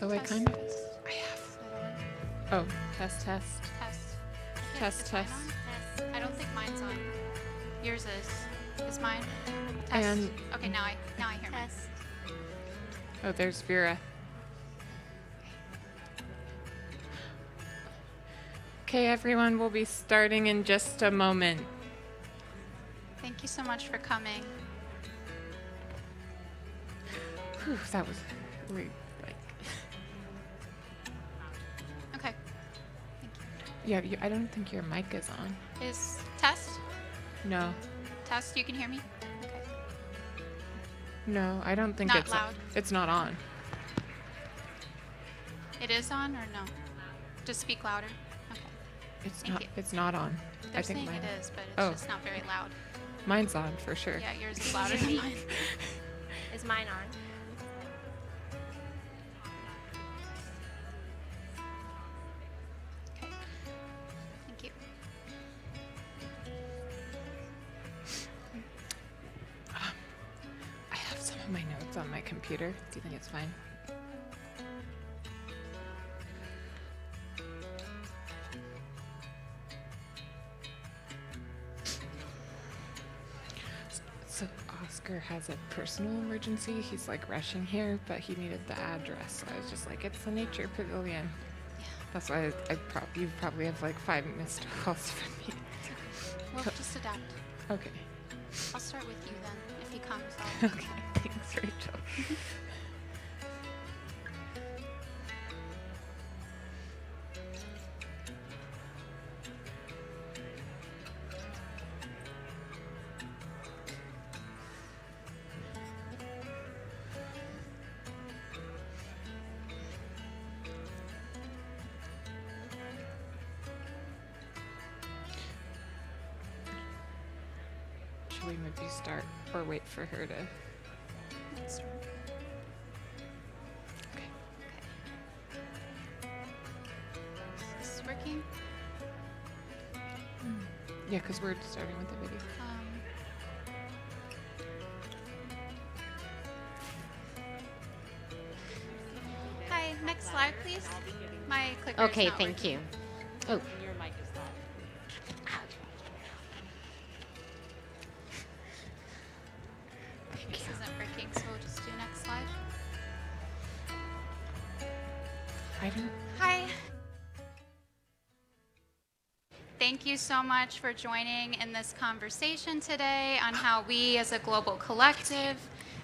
So test, I kind of, test. I have, Is it on? oh, test. Test. Okay, Test, is mine test. on? I don't think mine's on. Yours is. Is mine? Test. And Okay, now I hear mine. Test. oh, there's Vera. Okay, everyone, we'll be starting in just a moment. Thank you so much for coming. Whew, that was really, like, Okay. Thank you. I don't think your mic is on. Is test? No, Test, you can hear me? Okay. no, I don't think Not it's loud. It's not on. It is on or no? Just speak louder. Okay. It's Thank not. you. It's not on. They're I think saying mine. it is, but it's Oh. just not very loud. Mine's on for sure. Yeah, yours is louder than mine. Is mine on? Okay. Thank you. I have some of my notes on my computer. Do you think it's fine? So Oscar has a personal emergency. He's like rushing here, but he needed the address. So I was just like, it's the nature pavilion. Yeah. That's why you probably have like 5 missed calls from me. We'll just adapt. Okay. I'll start with you then. If he comes, I'll. Okay. Thanks, Rachel. Should we maybe start or wait for her to? Let's start. Okay. Is this working? Yeah, because we're starting with the video. Hi, next slide, please. My clicker Okay, is not thank working. you. Oh, This isn't working, so we'll just do next slide. I don't. Hi. Thank you so much for joining in this conversation today on how we as a global collective,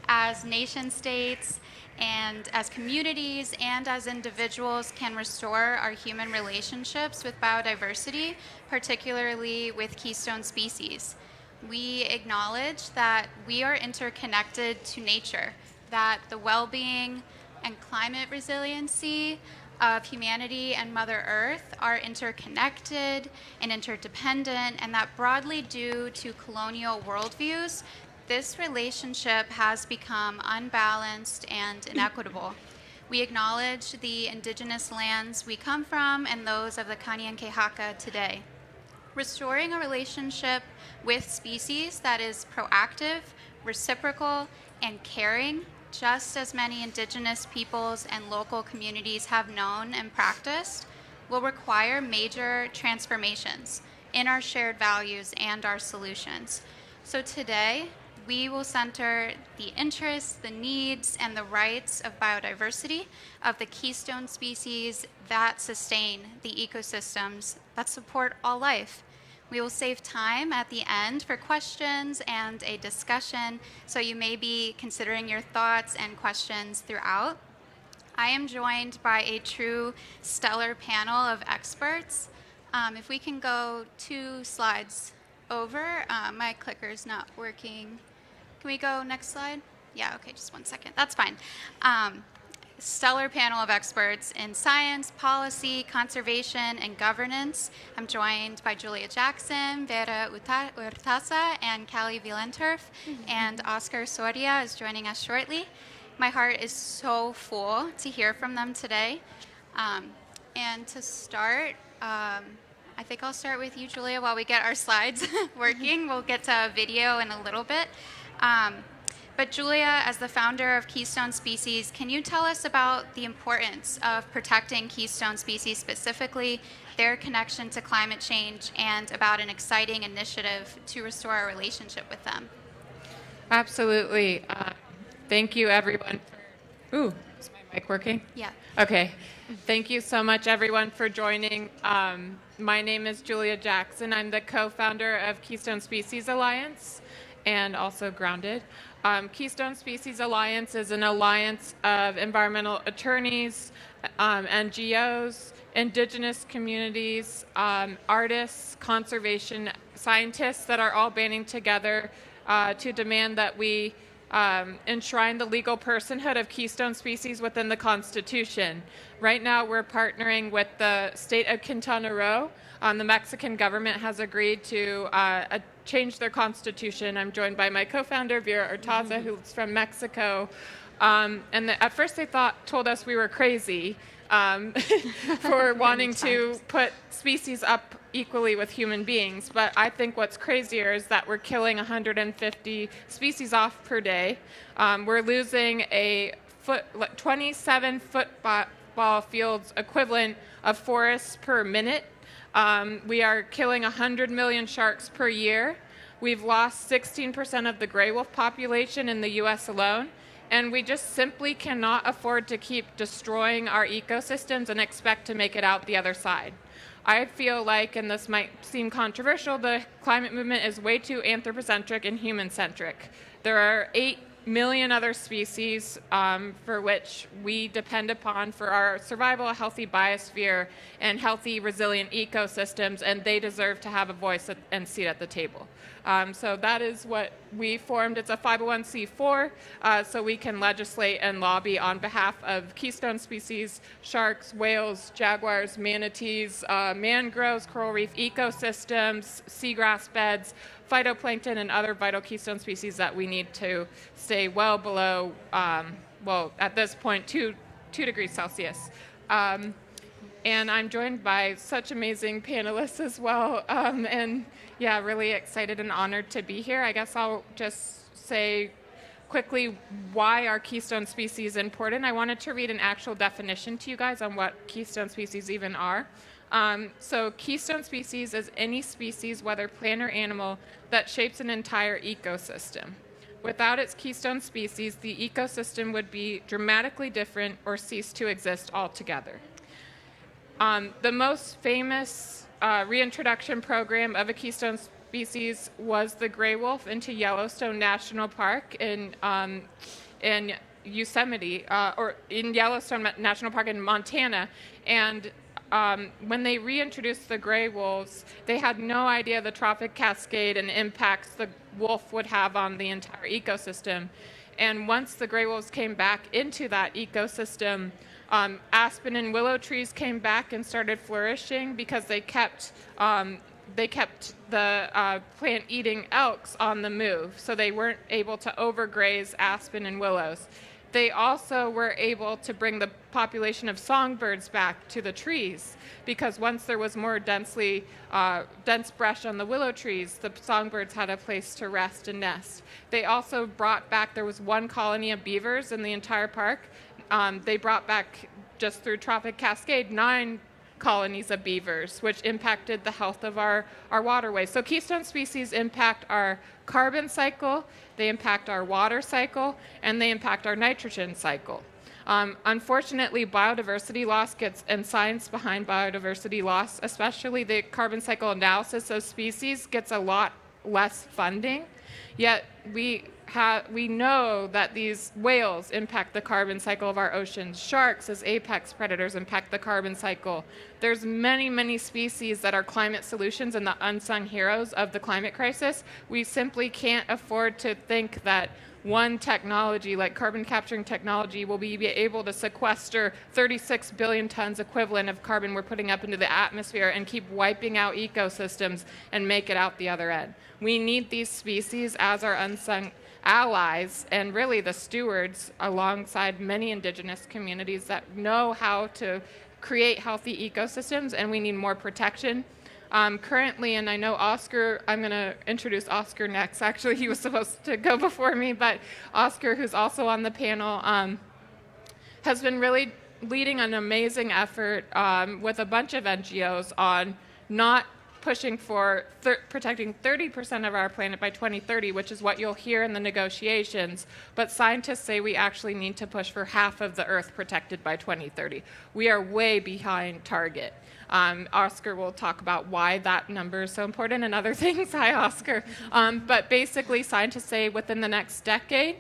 as nation states, and as communities and as individuals can restore our human relationships with biodiversity, particularly with keystone species. We acknowledge that we are interconnected to nature, that the well-being and climate resiliency of humanity and Mother Earth are interconnected and interdependent, and that broadly due to colonial worldviews, this relationship has become unbalanced and inequitable. We acknowledge the indigenous lands we come from and those of the Kanien'kehá:ka today. Restoring a relationship with species that is proactive, reciprocal, and caring, just as many indigenous peoples and local communities have known and practiced, will require major transformations in our shared values and our solutions. So today, we will center the interests, the needs, and the rights of biodiversity of the keystone species that sustain the ecosystems that support all life. We will save time at the end for questions and a discussion, so you may be considering your thoughts and questions throughout. I am joined by a true stellar panel of experts. If we can go 2 slides over, my clicker's not working. Can we go next slide? Yeah, okay, just 1 second. That's fine. Stellar panel of experts in science, policy, conservation, and governance. I'm joined by Julia Jackson, Vera Urtaza, and Callie Wielenturf, and Oscar Soria is joining us shortly. My heart is so full to hear from them today. And to start, I think I'll start with you, Julia, while we get our slides working. We'll get to a video in a little bit. But Julia, as the founder of Keystone Species, can you tell us about the importance of protecting Keystone species specifically, their connection to climate change, and about an exciting initiative to restore our relationship with them? Absolutely. Thank you, everyone. Ooh, is my mic working? Yeah. Okay. Thank you so much, everyone, for joining. My name is Julia Jackson. I'm the co-founder of Keystone Species Alliance and also Grounded. Keystone Species Alliance is an alliance of environmental attorneys, NGOs, indigenous communities, artists, conservation scientists that are all banding together to demand that we enshrine the legal personhood of Keystone species within the Constitution. Right now, we're partnering with the state of Quintana Roo. The Mexican government has agreed to change their constitution. I'm joined by my co-founder, Vera Artaza, who's from Mexico. At first they told us we were crazy for wanting to put species up equally with human beings. But I think what's crazier is that we're killing 150 species off per day. We're losing 27 football fields equivalent of forests per minute. We are killing 100 million sharks per year. We've lost 16% of the gray wolf population in the U.S. alone. And we just simply cannot afford to keep destroying our ecosystems and expect to make it out the other side. I feel like, and this might seem controversial, the climate movement is way too anthropocentric and human-centric. There are 8 million other species for which we depend upon for our survival, a healthy biosphere, and healthy, resilient ecosystems, and they deserve to have a voice and seat at the table. So that is what we formed. It's a 501c4, so we can legislate and lobby on behalf of keystone species, sharks, whales, jaguars, manatees, mangroves, coral reef ecosystems, seagrass beds, phytoplankton, and other vital keystone species that we need to stay well below, at this point, 2 degrees Celsius. And I'm joined by such amazing panelists as well. And yeah, really excited and honored to be here. I guess I'll just say quickly why are keystone species important. I wanted to read an actual definition to you guys on what keystone species even are. So keystone species is any species, whether plant or animal, that shapes an entire ecosystem. Without its keystone species, the ecosystem would be dramatically different or cease to exist altogether. The most famous reintroduction program of a keystone species was the gray wolf into Yellowstone National Park in Yosemite, or in Yellowstone National Park in Montana. And when they reintroduced the gray wolves, they had no idea the trophic cascade and impacts the wolf would have on the entire ecosystem. And once the gray wolves came back into that ecosystem, aspen and willow trees came back and started flourishing because they kept the plant-eating elks on the move, so they weren't able to overgraze aspen and willows. They also were able to bring the population of songbirds back to the trees because once there was more dense brush on the willow trees, the songbirds had a place to rest and nest. They also brought back, there was 1 colony of beavers in the entire park. They brought back, just through trophic cascade, 9 colonies of beavers, which impacted the health of our waterways. So keystone species impact our carbon cycle, they impact our water cycle, and they impact our nitrogen cycle. Unfortunately, biodiversity loss and science behind biodiversity loss, especially the carbon cycle analysis of species, gets a lot less funding. Yet we know that these whales impact the carbon cycle of our oceans. Sharks, as apex predators, impact the carbon cycle. There's many, many species that are climate solutions and the unsung heroes of the climate crisis. We simply can't afford to think that one technology, like carbon capturing technology, will be able to sequester 36 billion tons equivalent of carbon we're putting up into the atmosphere and keep wiping out ecosystems and make it out the other end. We need these species as our unsung allies and really the stewards alongside many indigenous communities that know how to create healthy ecosystems, and we need more protection. Currently, and I know Oscar, I'm going to introduce Oscar next. Actually, he was supposed to go before me, but Oscar, who's also on the panel, has been really leading an amazing effort with a bunch of NGOs on not pushing for protecting 30% of our planet by 2030, which is what you'll hear in the negotiations. But scientists say we actually need to push for half of the Earth protected by 2030. We are way behind target. Oscar will talk about why that number is so important and other things. Hi, Oscar. But basically, scientists say within the next decade,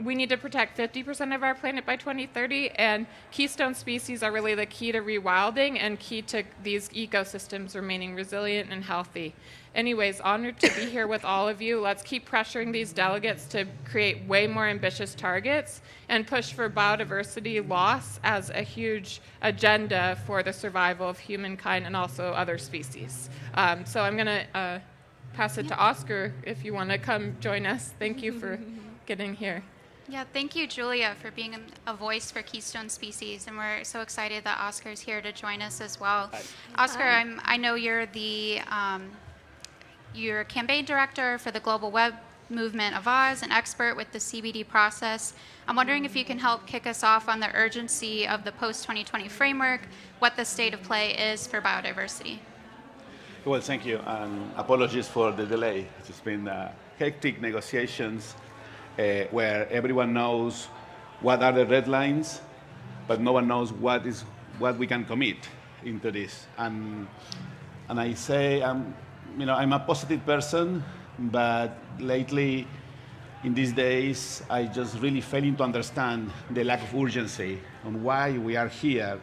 we need to protect 50% of our planet by 2030, and keystone species are really the key to rewilding and key to these ecosystems remaining resilient and healthy. Anyways, honored to be here with all of you. Let's keep pressuring these delegates to create way more ambitious targets and push for biodiversity loss as a huge agenda for the survival of humankind and also other species. So I'm going to pass it to Oscar if you want to come join us. Thank you for getting here. Yeah, thank you, Julia, for being a voice for Keystone species, and we're so excited that Oscar's here to join us as well. Oscar, I know you're you're campaign director for the Global Web Movement of Oz, an expert with the CBD process. I'm wondering if you can help kick us off on the urgency of the post-2020 framework, what the state of play is for biodiversity. Well, thank you, and apologies for the delay. It's been hectic negotiations where everyone knows what are the red lines, but no one knows what we can commit into this. And I say, I'm a positive person, but lately, in these days, I just really failing to understand the lack of urgency on why we are here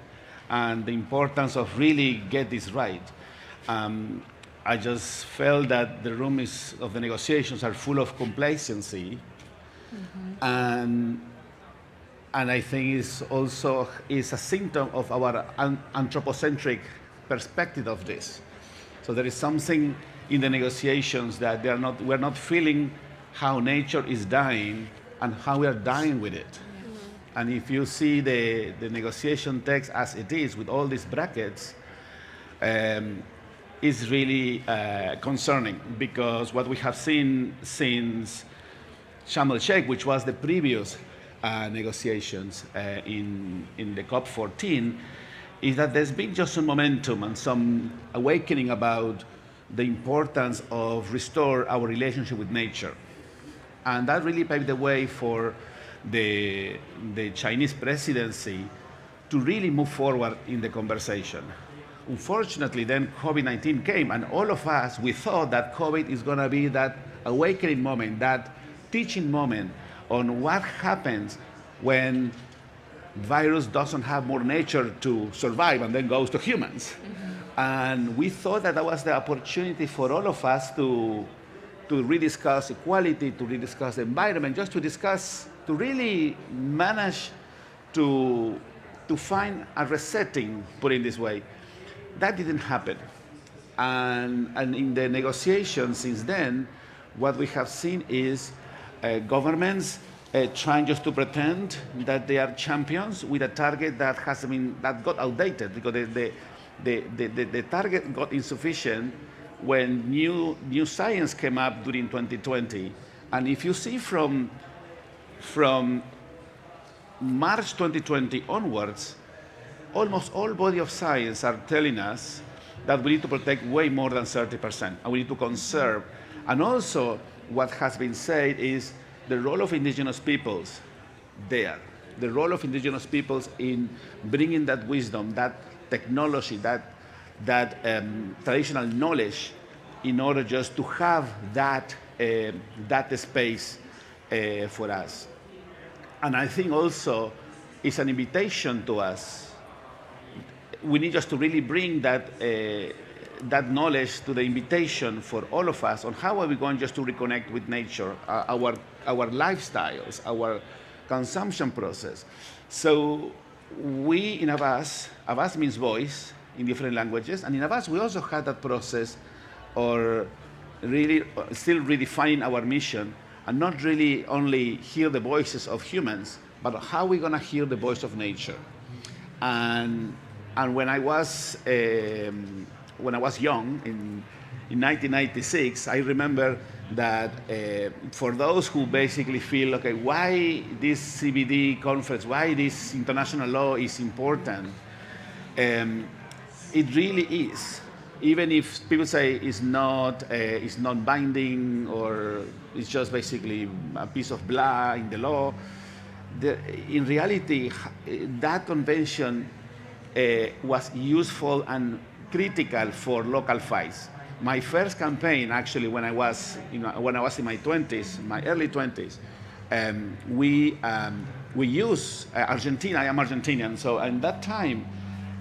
and the importance of really get this right. I just felt that the room of the negotiations are full of complacency. And I think it's also a symptom of our anthropocentric perspective of this. So there is something in the negotiations that we're not feeling how nature is dying and how we are dying with it. And if you see the negotiation text as it is with all these brackets, is really concerning, because what we have seen since Sharm el-Sheikh, which was the previous negotiations in the COP14, is that there's been just some momentum and some awakening about the importance of restore our relationship with nature. And that really paved the way for the Chinese presidency to really move forward in the conversation. Unfortunately, then COVID-19 came, and all of us, we thought that COVID is going to be that awakening moment, that teaching moment on what happens when virus doesn't have more nature to survive and then goes to humans. And we thought that was the opportunity for all of us to rediscuss equality, to rediscuss the environment, just to really manage to find a resetting, put it this way. That didn't happen. And in the negotiations since then, what we have seen is governments trying just to pretend that they are champions with a target that got outdated, because the target got insufficient when new science came up during 2020. And if you see from March 2020 onwards, almost all body of science are telling us that we need to protect way more than 30%, and we need to conserve. And also, what has been said is the role of indigenous peoples there, the role of indigenous peoples in bringing that wisdom, that technology, that traditional knowledge, in order just to have that space for us. And I think also it's an invitation to us. We need just to really bring that knowledge to the invitation for all of us on how are we going just to reconnect with nature, our lifestyles, our consumption process. So we in Avaz means voice in different languages, and in Avaz we also had that process, or really still redefining our mission, and not really only hear the voices of humans, but how we're going to hear the voice of nature. And when I was when I was young in 1996, I remember that for those who basically feel, okay, why this CBD conference, why this international law is important, it really is. Even if people say it's not binding or it's just basically a piece of blah in the law, in reality, that convention was useful and critical for local fights. My first campaign, actually, when I was in my 20s, my early 20s, we used Argentina. I am Argentinian, so at that time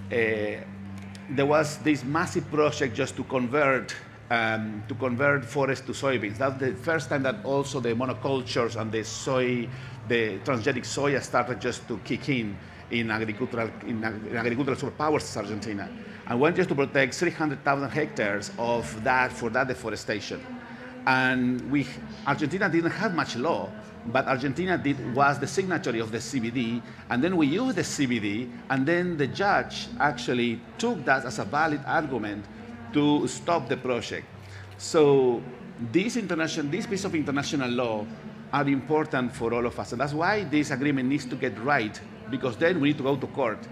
there was this massive project just to convert forest to soybeans. That's the first time that also the monocultures and the transgenic soya started just to kick in agricultural superpowers as Argentina. And went just to protect 300,000 hectares of that for that deforestation. And Argentina didn't have much law, but Argentina was the signatory of the CBD, and then we used the CBD, and then the judge actually took that as a valid argument to stop the project. So this piece of international law are important for all of us, and that's why this agreement needs to get right, because then we need to go to court.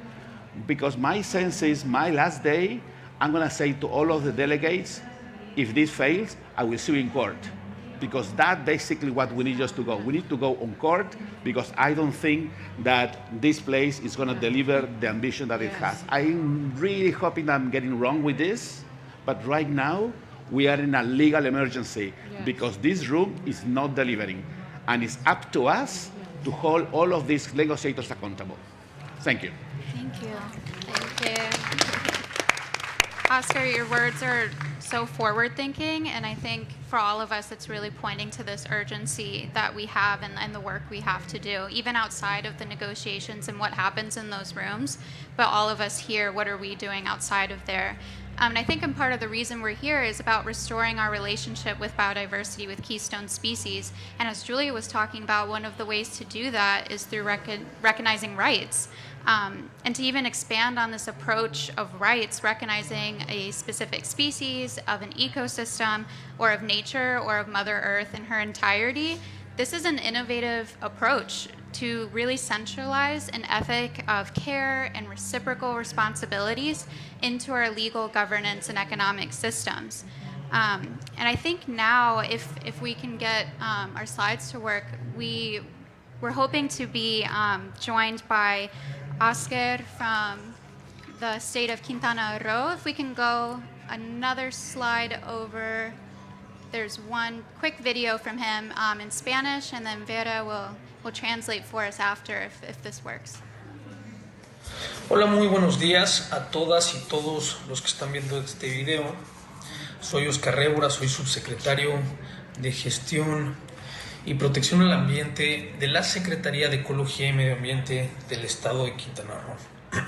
Because my sense is, my last day, I'm going to say to all of the delegates, if this fails, I will sue in court. Because that's basically what we need just to go. We need to go on court, because I don't think that this place is going to deliver the ambition that it has. I'm really hoping that I'm getting wrong with this, but right now, we are in a legal emergency because this room is not delivering. And it's up to us to hold all of these negotiators accountable. Thank you. Thank you. Thank you. Oscar, your words are so forward-thinking, and I think for all of us, it's really pointing to this urgency that we have and the work we have to do, even outside of the negotiations and what happens in those rooms. But all of us here, what are we doing outside of there? And I think part of the reason we're here is about restoring our relationship with biodiversity, with Keystone species. And as Julia was talking about, one of the ways to do that is through recognizing rights. And to even expand on this approach of rights, recognizing a specific species, of an ecosystem, or of nature, or of Mother Earth in her entirety, this is an innovative approach to really centralize an ethic of care and reciprocal responsibilities into our legal governance and economic systems. And I think now, if we can get our slides to work, we're hoping to be joined by Oscar from the state of Quintana Roo. If we can go another slide over, there's one quick video from him in Spanish, and then Vera will translate for us after if this works. Hola, muy buenos días a todas y todos los que están viendo este video. Soy Oscar Révora, soy subsecretario de Gestión y Protección al Ambiente de la Secretaría de Ecología y Medio Ambiente del Estado de Quintana Roo.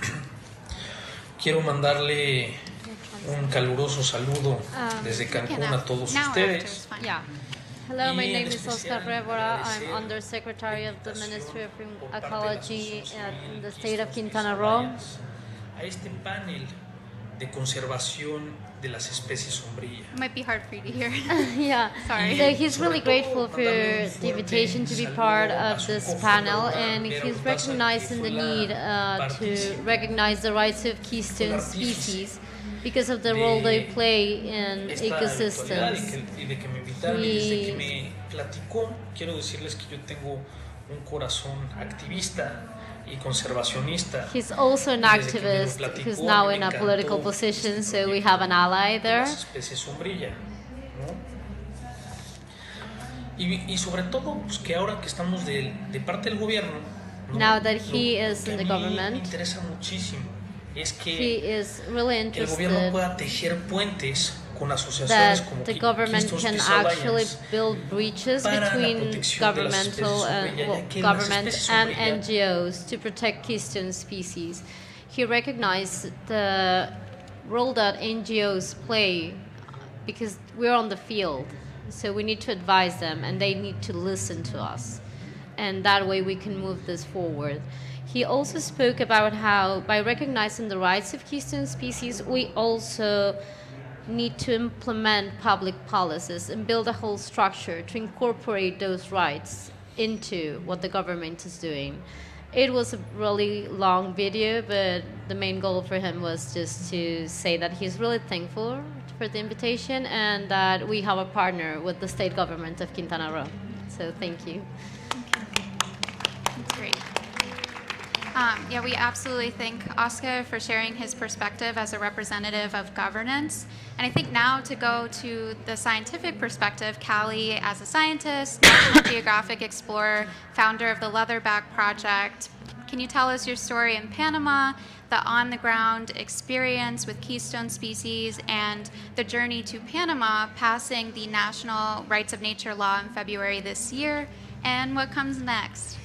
Quiero mandarle un caluroso saludo desde Cancún a todos ustedes. Yeah. Hello, my name is Oscar Révora. I'm Undersecretary of the Ministry of Ecology in the state of Quintana Roo. A este panel de conservación de las especies sombrilla. It might be hard for you to hear. Yeah, Sorry. so he's really grateful for the invitation to be part of this panel, and he's recognizing the need to recognize the rights of Keystone species because of the role they play in ecosystems. Desde que me platicó, quiero decirles que yo tengo un corazón activista y conservacionista. He's also an activist who's now in a political position, so we have an ally there. Las especies sombrilla, ¿no? Y sobre todo, pues que ahora que estamos de parte del gobierno, ¿no? Now that he is in the me government, interesa muchísimo es que he is really el gobierno interested pueda tejer puentes con asociaciones como that the government Keystone can Species actually Alliance build bridges para la between protección de las especies sombrilla, government ya que las and especies NGOs to protect Keystone species. He recognized the role that NGOs play because we're on the field, so we need to advise them and they need to listen to us, and that way we can move this forward. He also spoke about how by recognizing the rights of Keystone species, we also need to implement public policies and build a whole structure to incorporate those rights into what the government is doing. It was a really long video, but the main goal for him was just to say that he's really thankful for the invitation and that we have a partner with the state government of Quintana Roo. So thank you. That's great. Yeah, we absolutely thank Oscar for sharing his perspective as a representative of governance. And I think now to go to the scientific perspective, Callie, as a scientist, National Geographic explorer, founder of the Leatherback Project, can you tell us your story in Panama, the on-the-ground experience with Keystone species, and the journey to Panama, passing the National Rights of Nature law in February this year, and what comes next?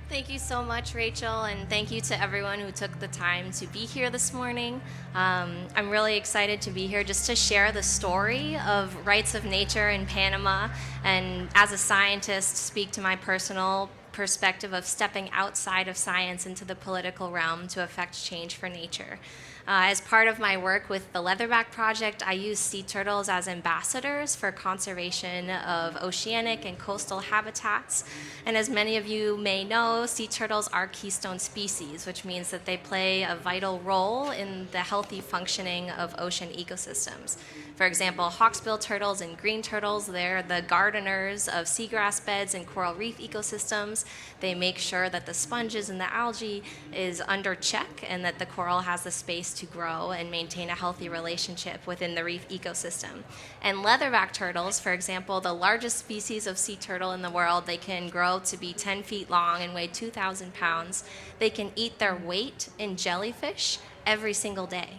Thank you so much, Rachel, and thank you to everyone who took the time to be here this morning. I'm really excited to be here just to share the story of rights of nature in Panama, and as a scientist, speak to my personal perspective of stepping outside of science into the political realm to affect change for nature. As part of my work with the Leatherback Project, I use sea turtles as ambassadors for conservation of oceanic and coastal habitats. And as many of you may know, sea turtles are keystone species, which means that they play a vital role in the healthy functioning of ocean ecosystems. For example, hawksbill turtles and green turtles, they're the gardeners of seagrass beds and coral reef ecosystems. They make sure that the sponges and the algae is under check and that the coral has the space to grow and maintain a healthy relationship within the reef ecosystem. And leatherback turtles, for example, the largest species of sea turtle in the world, they can grow to be 10 feet long and weigh 2,000 pounds. They can eat their weight in jellyfish every single day.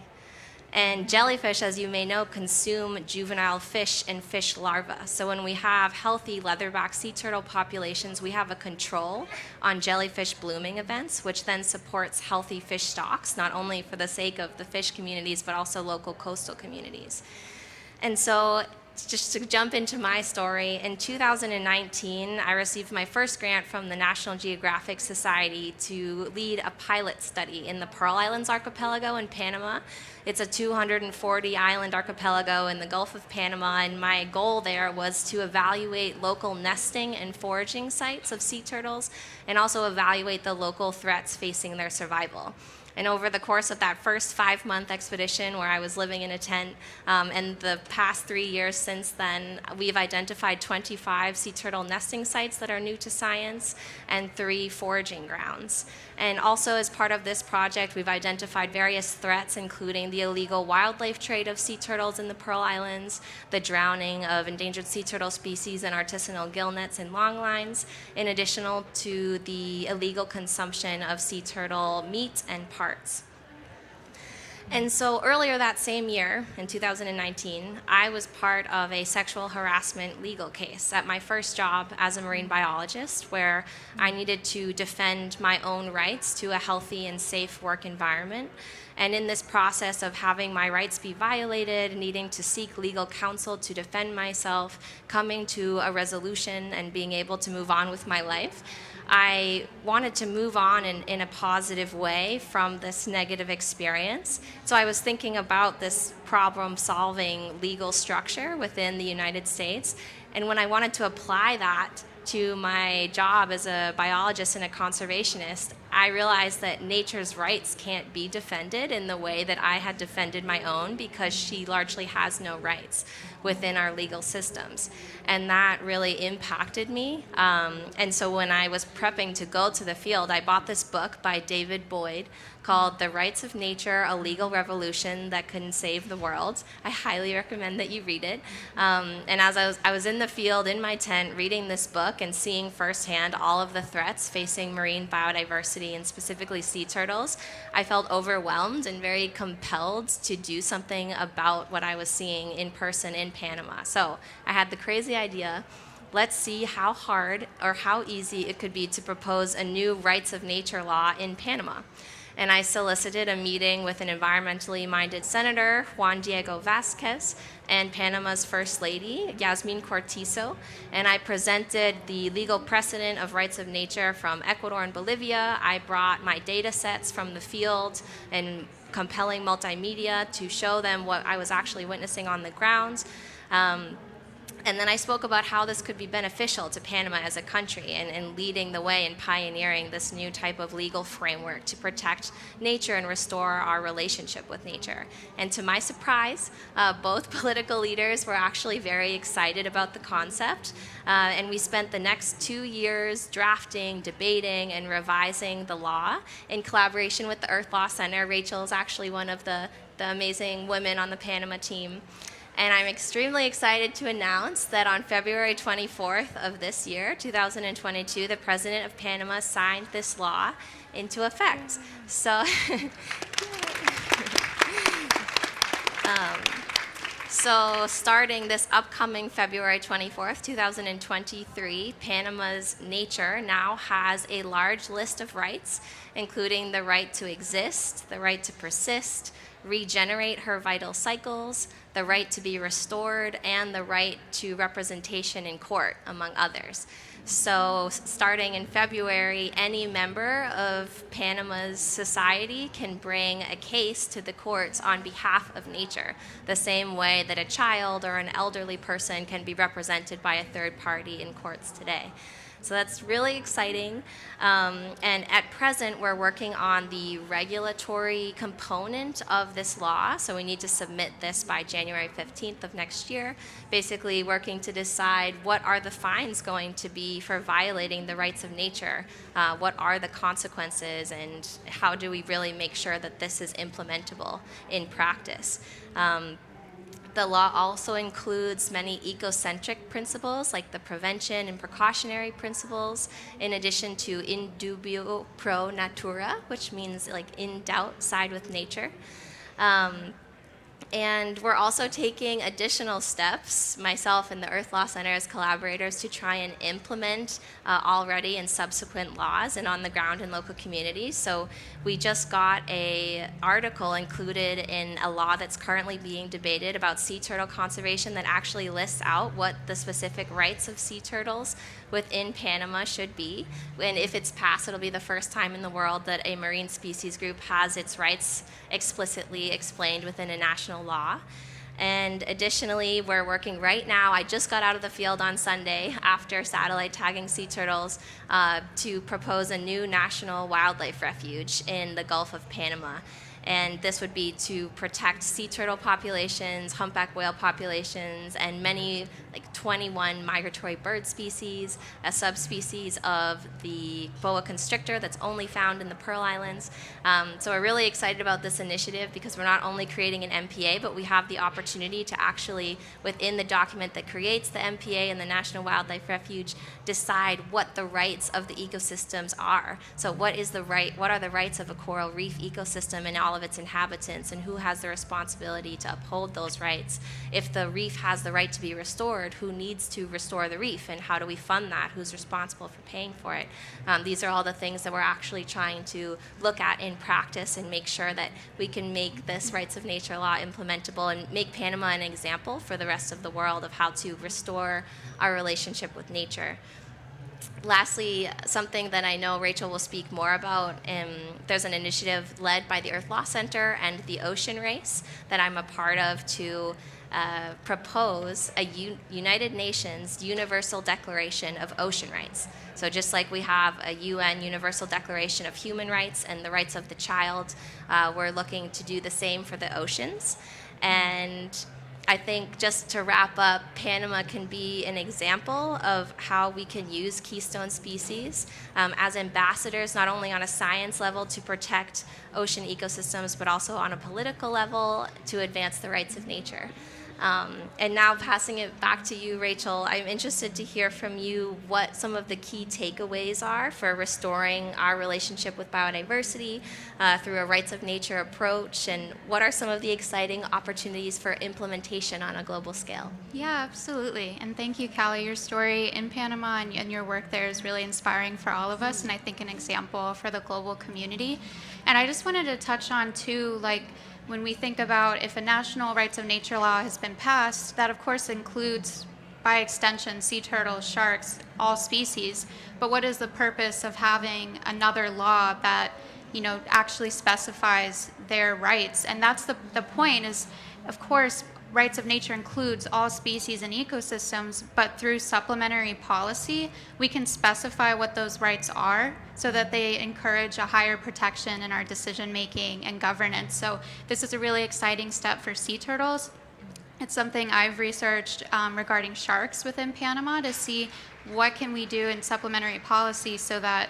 And jellyfish, as you may know, consume juvenile fish and fish larvae. So when we have healthy leatherback sea turtle populations, we have a control on jellyfish blooming events, which then supports healthy fish stocks, not only for the sake of the fish communities, but also local coastal communities. And so just to jump into my story, in 2019, I received my first grant from the National Geographic Society to lead a pilot study in the Pearl Islands archipelago in Panama. It's a 240-island archipelago in the Gulf of Panama, and my goal there was to evaluate local nesting and foraging sites of sea turtles and also evaluate the local threats facing their survival. And over the course of that first 5-month expedition where I was living in a tent, and the past 3 years since then, we've identified 25 sea turtle nesting sites that are new to science and 3 foraging grounds. And also as part of this project, we've identified various threats, including the illegal wildlife trade of sea turtles in the Pearl Islands, the drowning of endangered sea turtle species in artisanal gillnets and longlines, in addition to the illegal consumption of sea turtle meat and parts. And so earlier that same year, in 2019, I was part of a sexual harassment legal case at my first job as a marine biologist, where I needed to defend my own rights to a healthy and safe work environment. And in this process of having my rights be violated, needing to seek legal counsel to defend myself, coming to a resolution and being able to move on with my life, I wanted to move on in a positive way from this negative experience. So I was thinking about this problem-solving legal structure within the United States. And when I wanted to apply that to my job as a biologist and a conservationist, I realized that nature's rights can't be defended in the way that I had defended my own, because she largely has no rights within our legal systems. And that really impacted me. And so when I was prepping to go to the field, I bought this book by David Boyd called The Rights of Nature, A Legal Revolution That Can Save the World. I highly recommend that you read it. And as I was in the field in my tent reading this book and seeing firsthand all of the threats facing marine biodiversity and specifically sea turtles, I felt overwhelmed and very compelled to do something about what I was seeing in person in Panama. So I had the crazy idea, let's see how hard or how easy it could be to propose a new rights of nature law in Panama. and I solicited a meeting with an environmentally minded senator, Juan Diego Vasquez, and Panama's First Lady, Yasmin Cortizo, and I presented the legal precedent of rights of nature from Ecuador and Bolivia. I brought my data sets from the field and compelling multimedia to show them what I was actually witnessing on the ground. And then I spoke about how this could be beneficial to Panama as a country and leading the way in pioneering this new type of legal framework to protect nature and restore our relationship with nature. And to my surprise, both political leaders were actually very excited about the concept. And we spent the next 2 years drafting, debating, and revising the law in collaboration with the Earth Law Center. Rachel is actually one of the amazing women on the Panama team. And I'm extremely excited to announce that on February 24th of this year, 2022, the President of Panama signed this law into effect. So, so starting this upcoming February 24th, 2023, Panama's nature now has a large list of rights, including the right to exist, the right to persist, regenerate her vital cycles, the right to be restored, and the right to representation in court, among others. So starting in February, any member of Panama's society can bring a case to the courts on behalf of nature, the same way that a child or an elderly person can be represented by a third party in courts today. So that's really exciting. And at present, we're working on the regulatory component of this law. So we need to submit this by January 15th of next year, basically working to decide what are the fines going to be for violating the rights of nature, what are the consequences, and how do we really make sure that this is implementable in practice. The law also includes many ecocentric principles, like the prevention and precautionary principles, in addition to in dubio pro natura, which means like in doubt, side with nature. And we're also taking additional steps, myself and the Earth Law Center as collaborators, to try and implement already and subsequent laws and on the ground in local communities. So we just got an article included in a law that's currently being debated about sea turtle conservation that actually lists out what the specific rights of sea turtles within Panama should be. And if it's passed, it'll be the first time in the world that a marine species group has its rights explicitly explained within a national law. And additionally, we're working right now, I just got out of the field on Sunday after satellite tagging sea turtles to propose a new national wildlife refuge in the Gulf of Panama. And this would be to protect sea turtle populations, humpback whale populations, and many, like 21 migratory bird species, a subspecies of the boa constrictor that's only found in the Pearl Islands. So we're really excited about this initiative because we're not only creating an MPA, but we have the opportunity to actually, within the document that creates the MPA and the National Wildlife Refuge, decide what the rights of the ecosystems are. So what are the rights of a coral reef ecosystem and all of its inhabitants, and who has the responsibility to uphold those rights? If the reef has the right to be restored, who needs to restore the reef, and how do we fund that? Who's responsible for paying for it? These are all the things that we're actually trying to look at in practice and make sure that we can make this rights of nature law implementable and make Panama an example for the rest of the world of how to restore our relationship with nature. Lastly, something that I know Rachel will speak more about, there's an initiative led by the Earth Law Center and the Ocean Race that I'm a part of to propose a United Nations Universal Declaration of Ocean Rights. So just like we have a UN Universal Declaration of Human Rights and the rights of the child, we're looking to do the same for the oceans. And I think just to wrap up, Panama can be an example of how we can use Keystone species as ambassadors, not only on a science level to protect ocean ecosystems, but also on a political level to advance the rights of nature. And now passing it back to you, Rachel, I'm interested to hear from you what some of the key takeaways are for restoring our relationship with biodiversity through a rights of nature approach, and what are some of the exciting opportunities for implementation on a global scale? Yeah, absolutely. And thank you, Callie. Your story in Panama and your work there is really inspiring for all of us, and I think an example for the global community. And I just wanted to touch on, too, like, when we think about if a national rights of nature law has been passed, that of course includes, by extension, sea turtles, sharks, all species. But what is the purpose of having another law that, actually specifies their rights? And that's the point is, of course, rights of nature includes all species and ecosystems, but through supplementary policy, we can specify what those rights are so that they encourage a higher protection in our decision making and governance. So this is a really exciting step for sea turtles. It's something I've researched regarding sharks within Panama to see what can we do in supplementary policy so that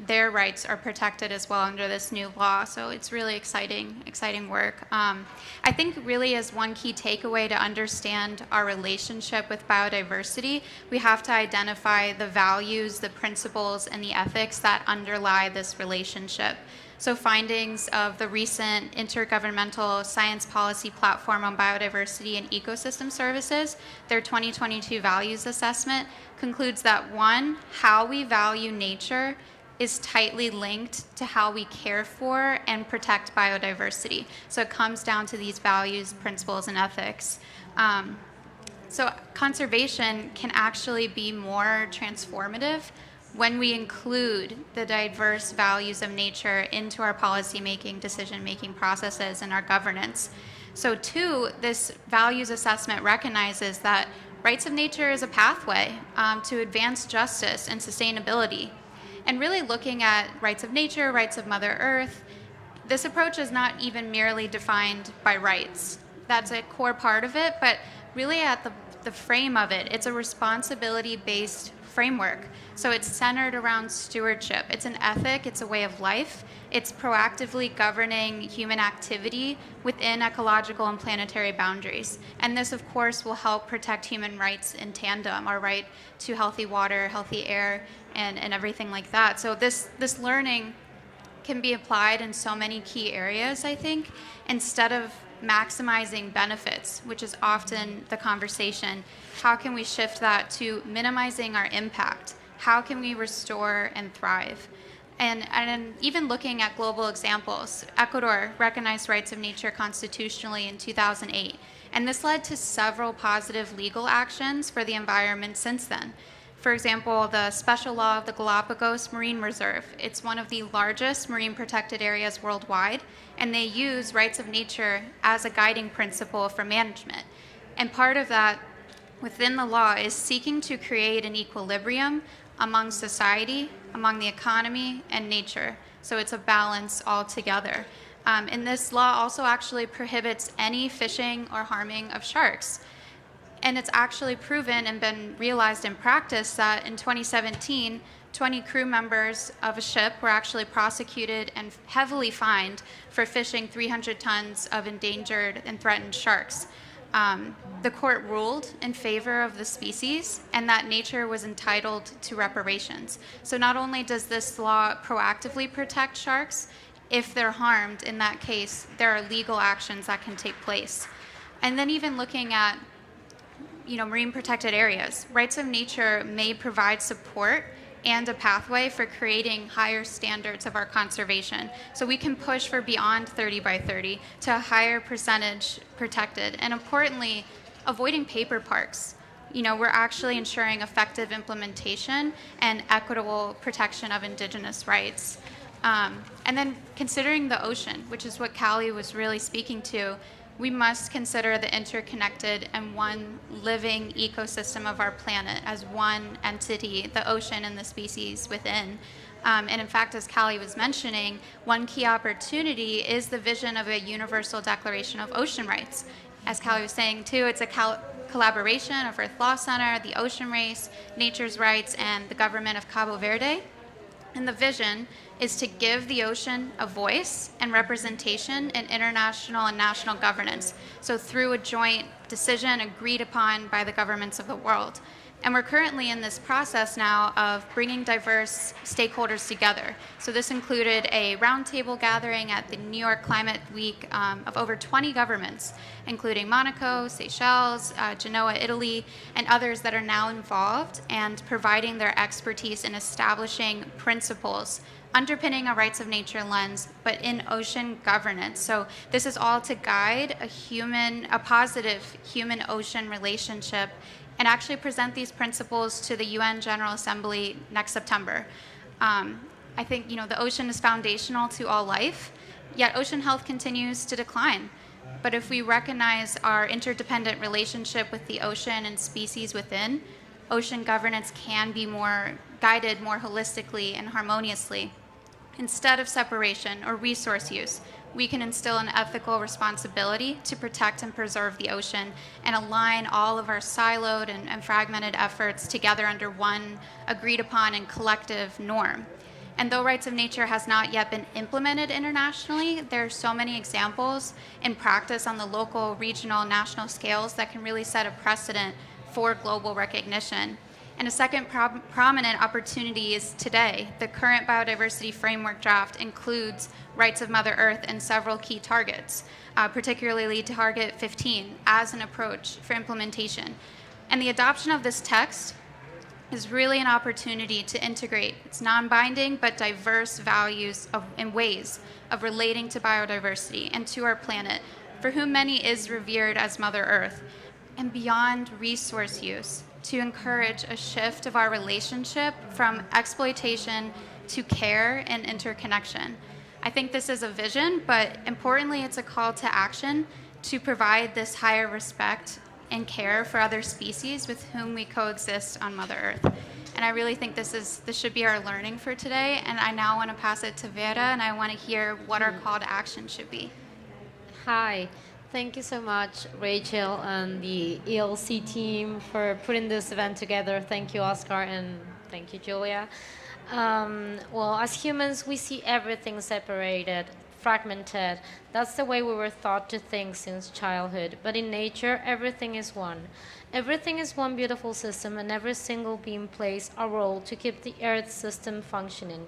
their rights are protected as well under this new law. So it's really exciting work. I think really as one key takeaway to understand our relationship with biodiversity, we have to identify the values, the principles, and the ethics that underlie this relationship. So findings of the recent Intergovernmental Science Policy Platform on Biodiversity and Ecosystem Services, their 2022 values assessment, concludes that 1, how we value nature is tightly linked to how we care for and protect biodiversity. So it comes down to these values, principles, and ethics. So conservation can actually be more transformative when we include the diverse values of nature into our policymaking, decision-making processes, and our governance. So 2, this values assessment recognizes that rights of nature is a pathway to advance justice and sustainability. And really looking at rights of nature, rights of Mother Earth, this approach is not even merely defined by rights. That's a core part of it, but really at the frame of it, it's a responsibility-based framework. So it's centered around stewardship. It's an ethic, it's a way of life. It's proactively governing human activity within ecological and planetary boundaries. And this, of course, will help protect human rights in tandem, our right to healthy water, healthy air, and everything like that. So this learning can be applied in so many key areas, I think, instead of maximizing benefits, which is often the conversation. How can we shift that to minimizing our impact? How can we restore and thrive? And even looking at global examples, Ecuador recognized rights of nature constitutionally in 2008, and this led to several positive legal actions for the environment since then. For example, the special law of the Galapagos Marine Reserve. It's one of the largest marine protected areas worldwide, and they use rights of nature as a guiding principle for management. And part of that within the law is seeking to create an equilibrium among society, among the economy, and nature. So it's a balance altogether. And this law also actually prohibits any fishing or harming of sharks. And it's actually proven and been realized in practice that in 2017, 20 crew members of a ship were actually prosecuted and heavily fined for fishing 300 tons of endangered and threatened sharks. The court ruled in favor of the species and that nature was entitled to reparations. So not only does this law proactively protect sharks, if they're harmed, in that case, there are legal actions that can take place. And then even looking at marine protected areas, rights of nature may provide support and a pathway for creating higher standards of our conservation. So we can push for beyond 30 by 30 to a higher percentage protected. And importantly, avoiding paper parks. We're actually ensuring effective implementation and equitable protection of indigenous rights. And then considering the ocean, which is what Callie was really speaking to, we must consider the interconnected and one living ecosystem of our planet as one entity, the ocean and the species within. And in fact, as Callie was mentioning, one key opportunity is the vision of a universal declaration of ocean rights. As Callie was saying too, it's a collaboration of Earth Law Center, the Ocean Race, Nature's Rights, and the government of Cabo Verde. And the vision is to give the ocean a voice and representation in international and national governance, so through a joint decision agreed upon by the governments of the world. And we're currently in this process now of bringing diverse stakeholders together. So this included a roundtable gathering at the New York Climate Week of over 20 governments, including Monaco, Seychelles, Genoa, Italy, and others that are now involved and providing their expertise in establishing principles underpinning a rights of nature lens, but in ocean governance. So this is all to guide a positive human-ocean relationship and actually present these principles to the UN General Assembly next September. I think the ocean is foundational to all life, yet ocean health continues to decline. But if we recognize our interdependent relationship with the ocean and species within, ocean governance can be guided more holistically and harmoniously. Instead of separation or resource use, we can instill an ethical responsibility to protect and preserve the ocean and align all of our siloed and fragmented efforts together under one agreed upon and collective norm. And though rights of nature has not yet been implemented internationally, there are so many examples in practice on the local, regional, national scales that can really set a precedent for global recognition. And a second prominent opportunity is today. The current biodiversity framework draft includes rights of Mother Earth and several key targets, particularly Target 15, as an approach for implementation. And the adoption of this text is really an opportunity to integrate its non-binding but diverse values and ways of relating to biodiversity and to our planet, for whom many is revered as Mother Earth, and beyond resource use, to encourage a shift of our relationship from exploitation to care and interconnection. I think this is a vision, but importantly, it's a call to action to provide this higher respect and care for other species with whom we coexist on Mother Earth. And I really think this should be our learning for today. And I now want to pass it to Vera, and I want to hear what our call to action should be. Hi. Thank you so much, Rachel and the ELC team, for putting this event together. Thank you, Oscar, and thank you, Julia. Well, as humans, we see everything separated, fragmented. That's the way we were taught to think since childhood. But in nature, everything is one. Everything is one beautiful system, and every single being plays a role to keep the Earth system functioning.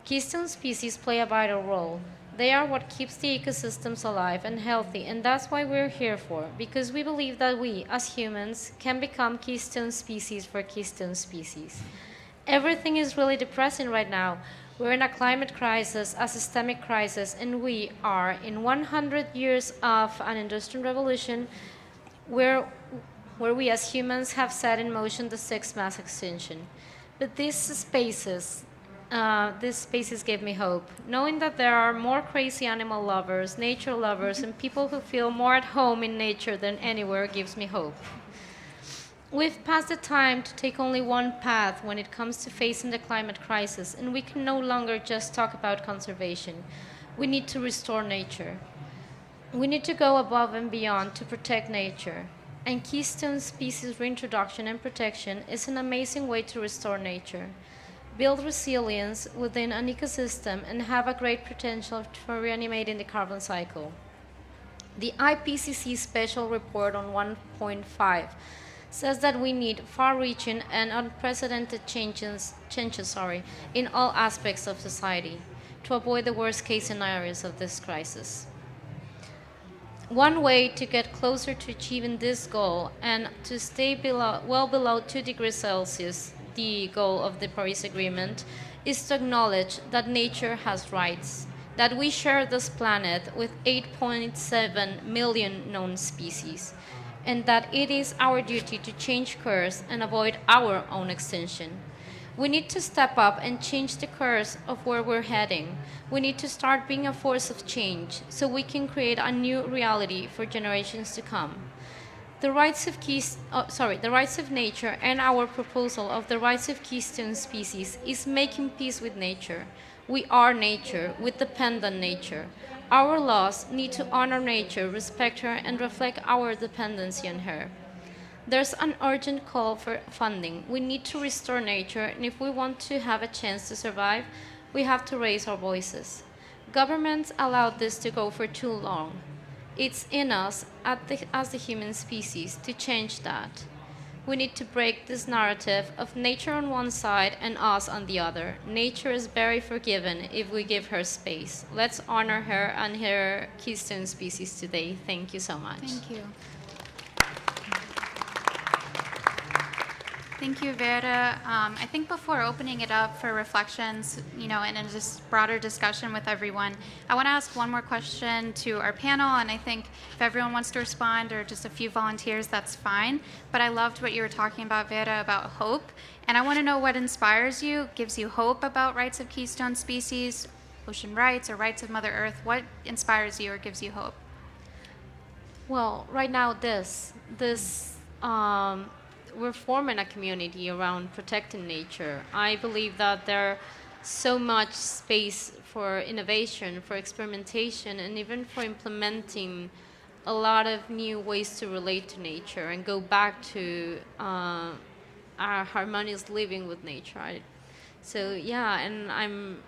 Keystone species play a vital role. They are what keeps the ecosystems alive and healthy, and that's why we're here for, because we believe that we, as humans, can become keystone species for keystone species. Everything is really depressing right now. We're in a climate crisis, a systemic crisis, and we are in 100 years of an industrial revolution where we as humans have set in motion the sixth mass extinction. But these spaces gave me hope. Knowing that there are more crazy animal lovers, nature lovers, and people who feel more at home in nature than anywhere gives me hope. We've passed the time to take only one path when it comes to facing the climate crisis, and we can no longer just talk about conservation. We need to restore nature. We need to go above and beyond to protect nature. And keystone species reintroduction and protection is an amazing way to restore nature, build resilience within an ecosystem, and have a great potential for reanimating the carbon cycle. The IPCC Special Report on 1.5 says that we need far-reaching and unprecedented changes in all aspects of society to avoid the worst-case scenarios of this crisis. One way to get closer to achieving this goal and to stay well below 2 degrees Celsius, the goal of the Paris Agreement, is to acknowledge that nature has rights, that we share this planet with 8.7 million known species, and that it is our duty to change course and avoid our own extinction. We need to step up and change the course of where we're heading. We need to start being a force of change so we can create a new reality for generations to come. The rights of nature and our proposal of the rights of keystone species is making peace with nature. We are nature, we depend on nature. Our laws need to honor nature, respect her, and reflect our dependency on her. There's an urgent call for funding. We need to restore nature, and if we want to have a chance to survive, we have to raise our voices. Governments allowed this to go for too long. It's in us as the human species to change that. We need to break this narrative of nature on one side and us on the other. Nature is very forgiving if we give her space. Let's honor her and her Keystone species today. Thank you so much. Thank you. Thank you, Vera. I think before opening it up for reflections, and in just broader discussion with everyone, I want to ask one more question to our panel, and I think if everyone wants to respond or just a few volunteers, that's fine. But I loved what you were talking about, Vera, about hope, and I want to know what inspires you, gives you hope about rights of Keystone species, ocean rights, or rights of Mother Earth. What inspires you or gives you hope? Well, right now, we're forming a community around protecting nature. I believe that there's so much space for innovation, for experimentation, and even for implementing a lot of new ways to relate to nature and go back to our harmonious living with nature. So yeah, and I'm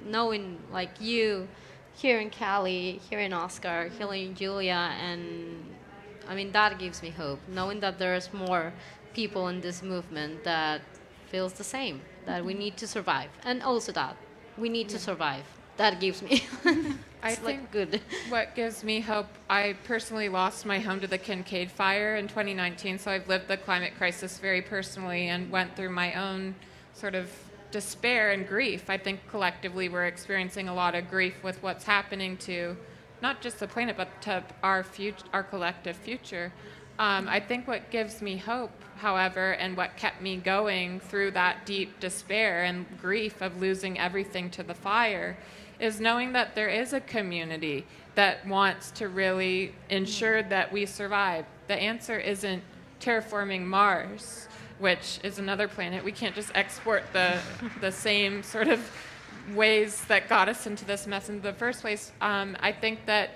knowing like you here in Cali, here in Oscar, here in Julia, and I mean that gives me hope, knowing that there's more people in this movement that feels the same, that we need to survive, and also that we need to survive. That gives me I it's think like good. what gives me hope, I personally lost my home to the Kincaid fire in 2019, so I've lived the climate crisis very personally and went through my own sort of despair and grief. I think collectively we're experiencing a lot of grief with what's happening to not just the planet, but to our collective future. I think what gives me hope, however, and what kept me going through that deep despair and grief of losing everything to the fire is knowing that there is a community that wants to really ensure that we survive. The answer isn't terraforming Mars, which is another planet. We can't just export the same sort of ways that got us into this mess in the first place. I think that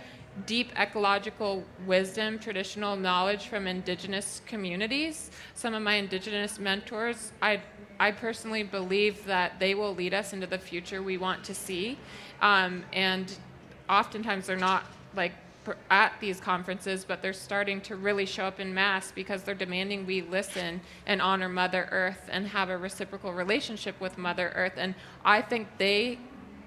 deep ecological wisdom, traditional knowledge from indigenous communities. Some of my indigenous mentors, I personally believe that they will lead us into the future we want to see. And oftentimes they're not like at these conferences, but they're starting to really show up in mass because they're demanding we listen and honor Mother Earth and have a reciprocal relationship with Mother Earth. And I think they,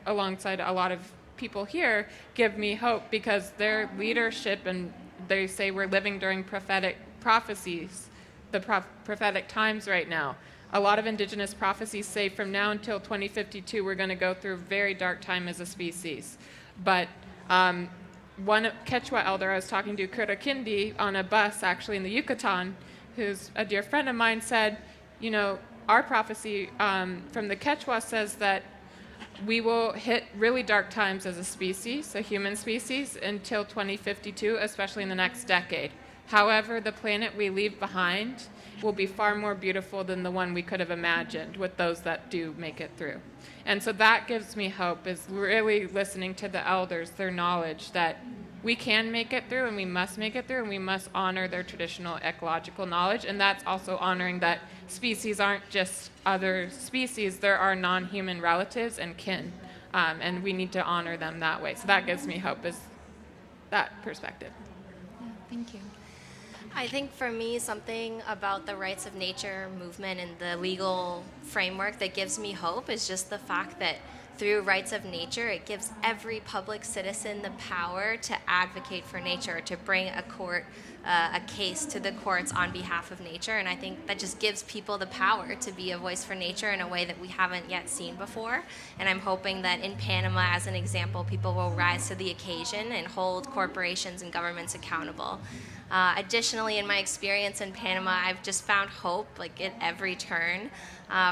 alongside a lot of people here, give me hope because their leadership, and they say we're living during prophetic prophecies, the prophetic times right now. A lot of indigenous prophecies say from now until 2052 we're going to go through a very dark time as a species. But one Quechua elder I was talking to, Kurakindi, on a bus actually in the Yucatan, who's a dear friend of mine, said, our prophecy from the Quechua says that we will hit really dark times as a species, a human species, until 2052, especially in the next decade. However, the planet we leave behind will be far more beautiful than the one we could have imagined with those that do make it through. And so that gives me hope, is really listening to the elders, their knowledge that we can make it through and we must make it through, and we must honor their traditional ecological knowledge. And that's also honoring that species aren't just other species, there are non-human relatives and kin, and we need to honor them that way. So that gives me hope, is that perspective. Yeah, thank you. I think for me, something about the rights of nature movement and the legal framework that gives me hope is just the fact that through rights of nature, it gives every public citizen the power to advocate for nature, to bring a case to the courts on behalf of nature. And I think that just gives people the power to be a voice for nature in a way that we haven't yet seen before. And I'm hoping that in Panama, as an example, people will rise to the occasion and hold corporations and governments accountable. Additionally, in my experience in Panama, I've just found hope at every turn.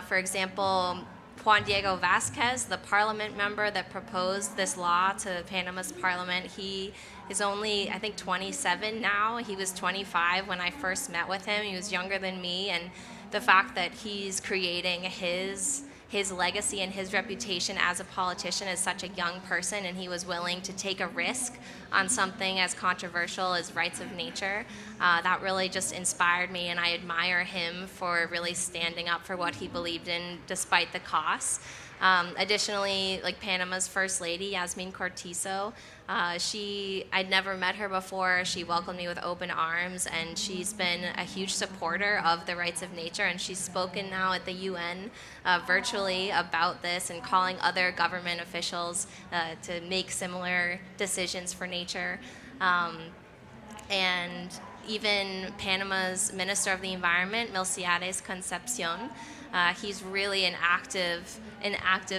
For example, Juan Diego Vasquez, the parliament member that proposed this law to Panama's parliament, he is only, I think, 27 now. He was 25 when I first met with him. He was younger than me, and the fact that he's creating his his legacy and his reputation as a politician as such a young person, and he was willing to take a risk on something as controversial as rights of nature. That really just inspired me, and I admire him for really standing up for what he believed in despite the costs. Additionally, like Panama's First Lady, Yasmin Cortizo, I'd never met her before. She welcomed me with open arms, and she's been a huge supporter of the rights of nature, and she's spoken now at the UN virtually about this and calling other government officials to make similar decisions for nature. And even Panama's Minister of the Environment, Milciades Concepcion, he's really an active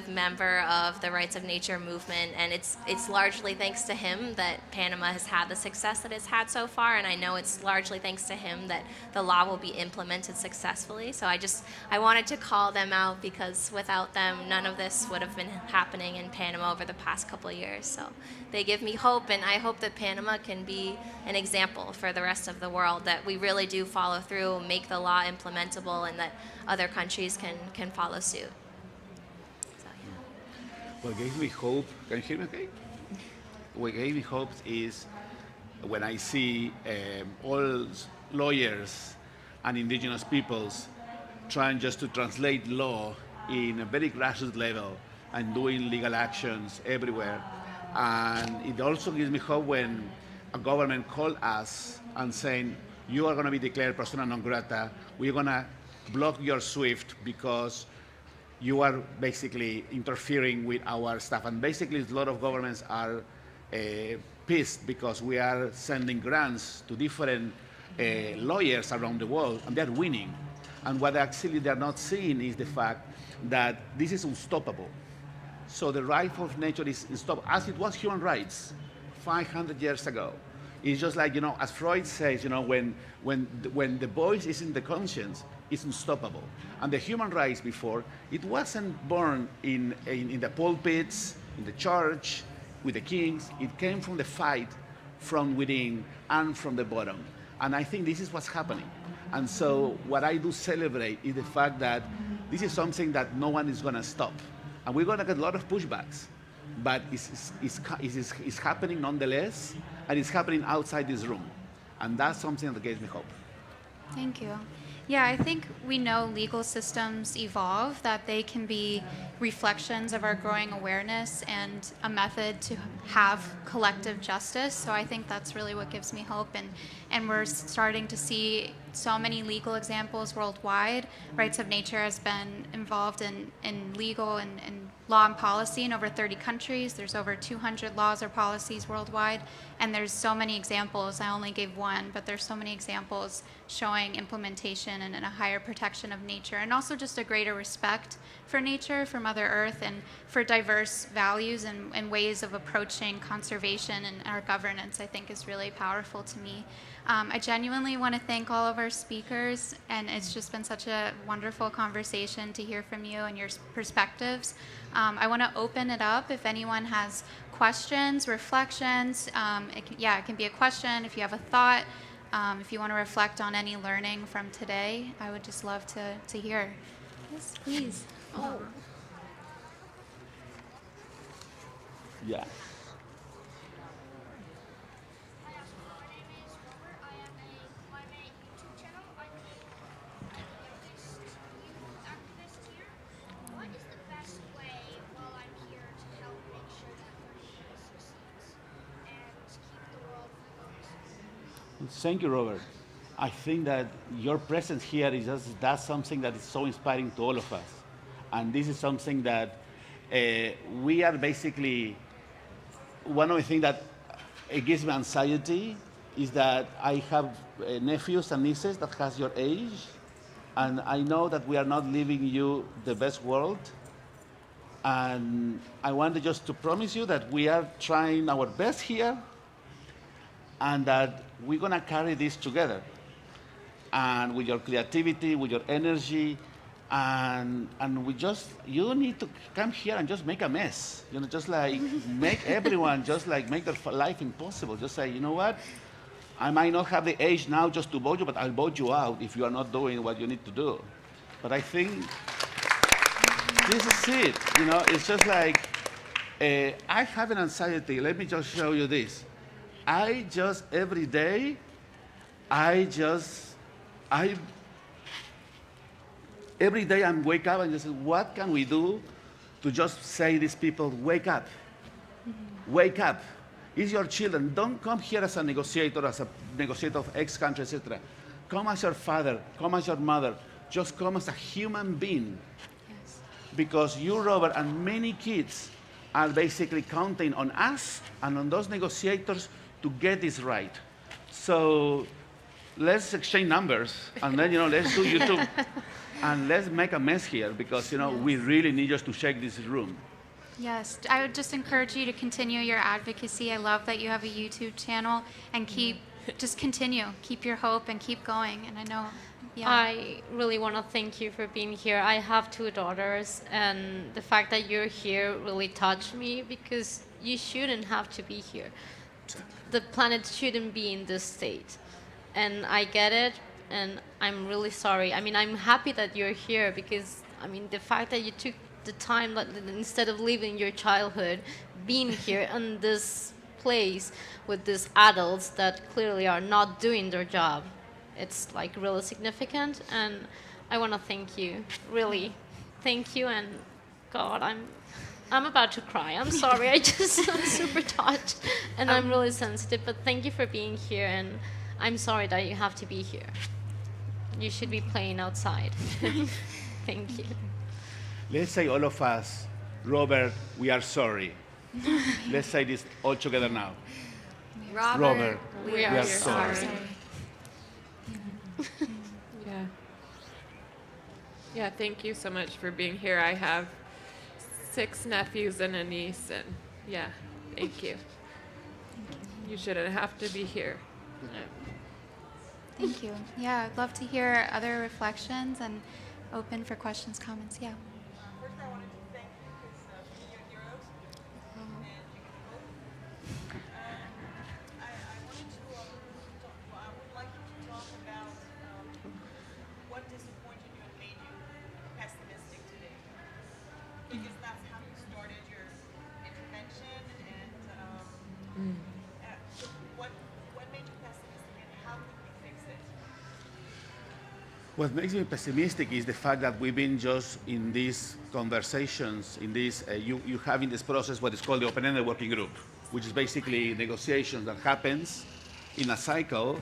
member of the rights of nature movement, and it's largely thanks to him that Panama has had the success that it's had so far, and I know it's largely thanks to him that the law will be implemented successfully. So I wanted to call them out, because without them, none of this would have been happening in Panama over the past couple of years. So they give me hope, and I hope that Panama can be an example for the rest of the world, that we really do follow through, make the law implementable, and that other countries can follow suit. So, yeah. What gave me hope, can you hear me okay? What gave me hope is when I see all lawyers and indigenous peoples trying just to translate law in a very grassroots level and doing legal actions everywhere. And it also gives me hope when a government called us and saying, you are going to be declared persona non grata, we're going to block your SWIFT because you are basically interfering with our stuff. And basically a lot of governments are pissed because we are sending grants to different lawyers around the world, and they're winning. And what actually they're not seeing is the fact that this is unstoppable. So the right of nature is unstoppable, as it was human rights 500 years ago. It's just like, as Freud says, when the voice is in the conscience, it's unstoppable. And the human rights before, it wasn't born in the pulpits, in the church, with the kings. It came from the fight from within and from the bottom. And I think this is what's happening. And so what I do celebrate is the fact that this is something that no one is going to stop. And we're going to get a lot of pushbacks. But it's happening nonetheless, and it's happening outside this room. And that's something that gives me hope. Thank you. Yeah, I think we know legal systems evolve, that they can be reflections of our growing awareness and a method to have collective justice. So I think that's really what gives me hope. And we're starting to see so many legal examples worldwide. Rights of nature has been involved in legal and law and policy in over 30 countries. There's over 200 laws or policies worldwide. And there's so many examples. I only gave one, but there's so many examples showing implementation and a higher protection of nature, and also just a greater respect for nature, for Mother Earth, and for diverse values and ways of approaching conservation and our governance, I think is really powerful to me. I genuinely want to thank all of our speakers, and it's just been such a wonderful conversation to hear from you and your perspectives. I want to open it up if anyone has questions, reflections. It can be a question. If you have a thought, if you want to reflect on any learning from today, I would just love to hear. Yes, please. Oh. Yeah. Thank you, Robert. I think that your presence here that's something that is so inspiring to all of us. And this is something that we are basically, one of the things that it gives me anxiety is that I have nephews and nieces that has your age, and I know that we are not leaving you the best world. And I wanted just to promise you that we are trying our best here, and that we're going to carry this together. And with your creativity, with your energy, and you need to come here and just make a mess. Just like make everyone, just like make their life impossible. Just say, you know what? I might not have the age now just to vote you, but I'll vote you out if you are not doing what you need to do. But I think this is it. You know, it's just like I have an anxiety. Let me just show you this. I just every day, I every day I wake up and just say, what can we do to just say these people, wake up, wake up. It's your children. Don't come here as a negotiator of X country, etc. Come as your father, come as your mother. Just come as a human being. Yes. Because you, Robert, and many kids are basically counting on us and on those negotiators to get this right. So let's exchange numbers, and then, let's do YouTube, and let's make a mess here, because, we really need just to shake this room. Yes, I would just encourage you to continue your advocacy. I love that you have a YouTube channel, and just continue. Keep your hope and keep going. And I know, I really want to thank you for being here. I have 2 daughters, and the fact that you're here really touched me, because you shouldn't have to be here. The planet shouldn't be in this state. And I get it, and I'm really sorry. I mean, I'm happy that you're here, because, the fact that you took the time, that instead of living your childhood, being here in this place with these adults that clearly are not doing their job, it's like really significant. And I want to thank you, really. Thank you, and God, I'm about to cry. I'm sorry. I'm super touched, and I'm really sensitive. But thank you for being here, and I'm sorry that you have to be here. You should be playing outside. Thank you. Let's say all of us, Robert, we are sorry. Let's say this all together now. Robert, we are sorry. Yeah. Yeah, thank you so much for being here. I have 6 nephews and a niece, and yeah, thank you. You shouldn't have to be here. thank you. Yeah, I'd love to hear other reflections and open for questions, comments. Yeah. First, I wanted to thank you because you're heroes and you give hope. I wanted to I would like you to talk about what disappointed you and made you pessimistic today, because that's how you started your intervention. And what made you pessimistic, and how could we fix it? What makes me pessimistic is the fact that we've been just in these conversations, in this, you have in this process what is called the open-ended working group, which is basically negotiations that happens in a cycle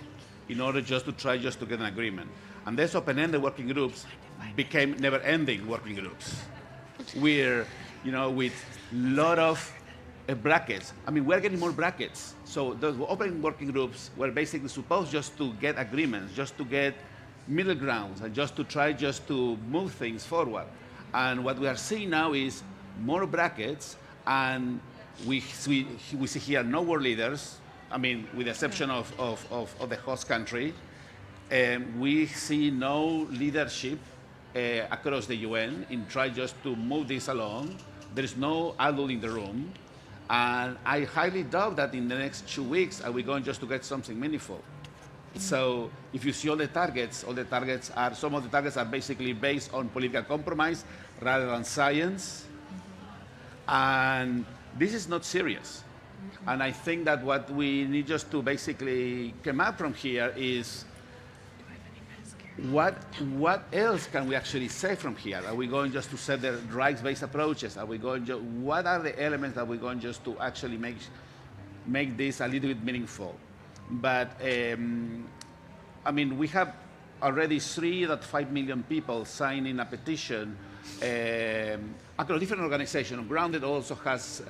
in order just to try just to get an agreement. And these open-ended working groups became never-ending working groups. We're, with a lot of brackets. We're getting more brackets. So those open working groups were basically supposed just to get agreements, just to get middle grounds, and just to try just to move things forward. And what we are seeing now is more brackets, and we see here no world leaders, with the exception of the host country. We see no leadership across the UN in trying just to move this along. There is no adult in the room. And I highly doubt that in the next 2 weeks are we going just to get something meaningful. So if you see all the targets are, some of the targets are basically based on political compromise rather than science. And this is not serious. And I think that what we need just to basically come up from here is what else can we actually say from here? Are we going just to set the rights-based approaches? Are we going to, what are the elements that we're going just to actually make this a little bit meaningful? But we have already 3.5 million people signing a petition across different organizations. Grounded also has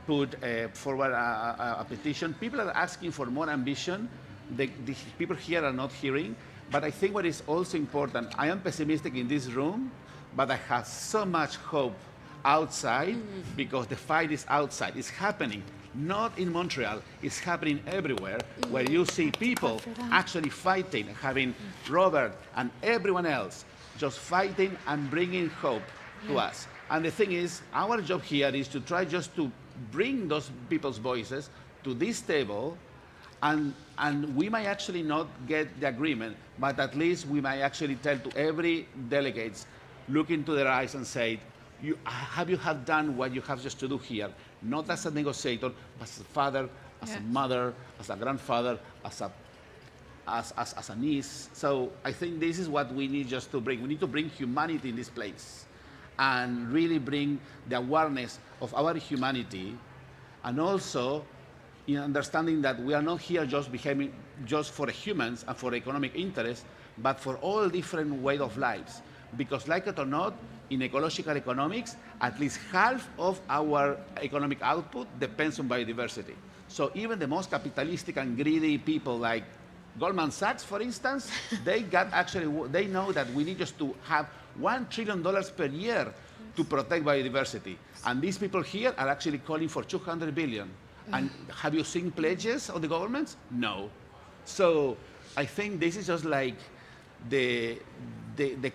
put forward a petition. People are asking for more ambition. The people here are not hearing. But I think what is also important, I am pessimistic in this room, but I have so much hope outside because the fight is outside. It's happening. Not in Montreal, it's happening everywhere, where you see people actually fighting, having Robert and everyone else just fighting and bringing hope to us. And the thing is, our job here is to try just to bring those people's voices to this table, and we might actually not get the agreement, but at least we might actually tell to every delegate, look into their eyes and say, have you have done what you have just to do here, not as a negotiator, but as a father, as a mother, as a grandfather, as a niece. So I think this is what we need just to bring. We need to bring humanity in this place and really bring the awareness of our humanity, and also in understanding that we are not here just behaving just for humans and for economic interests, but for all different ways of lives. Because like it or not, in ecological economics, at least half of our economic output depends on biodiversity. So even the most capitalistic and greedy people like Goldman Sachs, for instance, they know that we need just to have $1 trillion per year to protect biodiversity. And these people here are actually calling for 200 billion. And have you seen pledges of the governments? No. So I think this is just like the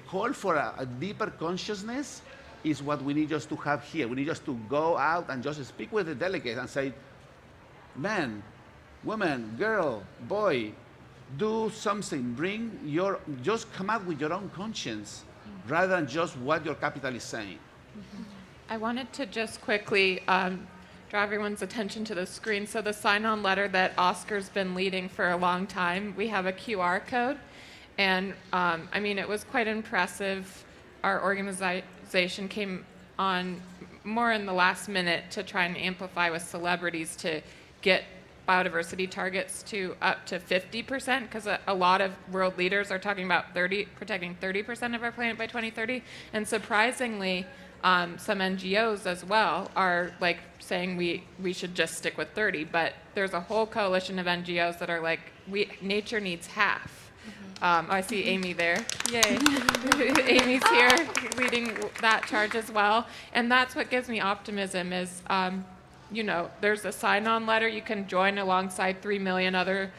call for a deeper consciousness is what we need just to have here. We need just to go out and just speak with the delegates and say, man, woman, girl, boy, do something. Just come out with your own conscience rather than just what your capital is saying. I wanted to just quickly draw everyone's attention to the screen. So the sign-on letter that Oscar's been leading for a long time, we have a QR code. And I mean, it was quite impressive. Our organization came on more in the last minute to try and amplify with celebrities to get biodiversity targets to up to 50%, because a lot of world leaders are talking about protecting 30% of our planet by 2030. And surprisingly, some NGOs as well are like saying we should just stick with 30, but there's a whole coalition of NGOs that are like, nature needs half. I see Amy there. Yay. Amy's here leading that charge as well. And that's what gives me optimism is, there's a sign-on letter. You can join alongside 3 million other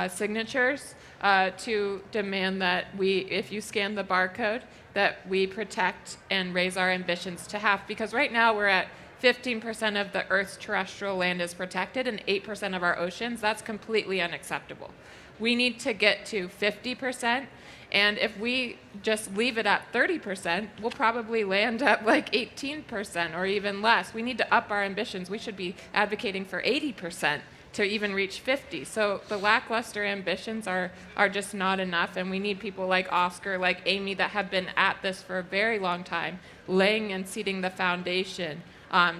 signatures to demand that if you scan the barcode, that we protect and raise our ambitions to half. Because right now we're at 15% of the Earth's terrestrial land is protected and 8% of our oceans. That's completely unacceptable. We need to get to 50%, and if we just leave it at 30%, we'll probably land at like 18% or even less. We need to up our ambitions. We should be advocating for 80% to even reach 50. So the lackluster ambitions are just not enough, and we need people like Oscar, like Amy, that have been at this for a very long time, laying and seeding the foundation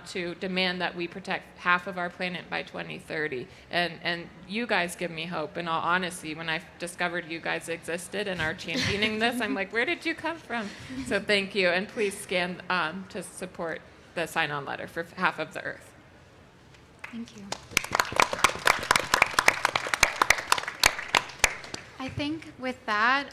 to demand that we protect half of our planet by 2030. And you guys give me hope. In all honesty, when I discovered you guys existed and are championing this, I'm like, where did you come from? So thank you, and please scan to support the sign-on letter for half of the Earth. Thank you. I think with that,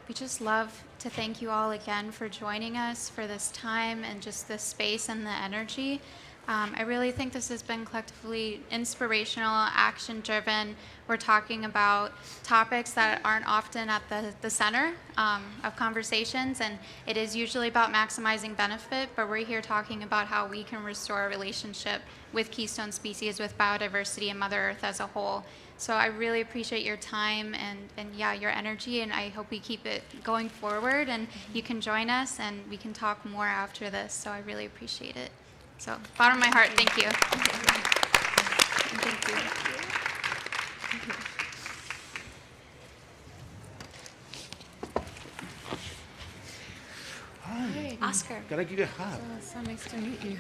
we just love to thank you all again for joining us for this time and just this space and the energy. I really think this has been collectively inspirational, action-driven. We're talking about topics that aren't often at the center of conversations, and it is usually about maximizing benefit, but we're here talking about how we can restore a relationship with Keystone species, with biodiversity and Mother Earth as a whole. So I really appreciate your time and your energy, and I hope we keep it going forward, and you can join us and we can talk more after this. So I really appreciate it. So bottom of my heart, thank you. Thank you. Hi. Oscar. Can I give you a hug? So nice to meet you.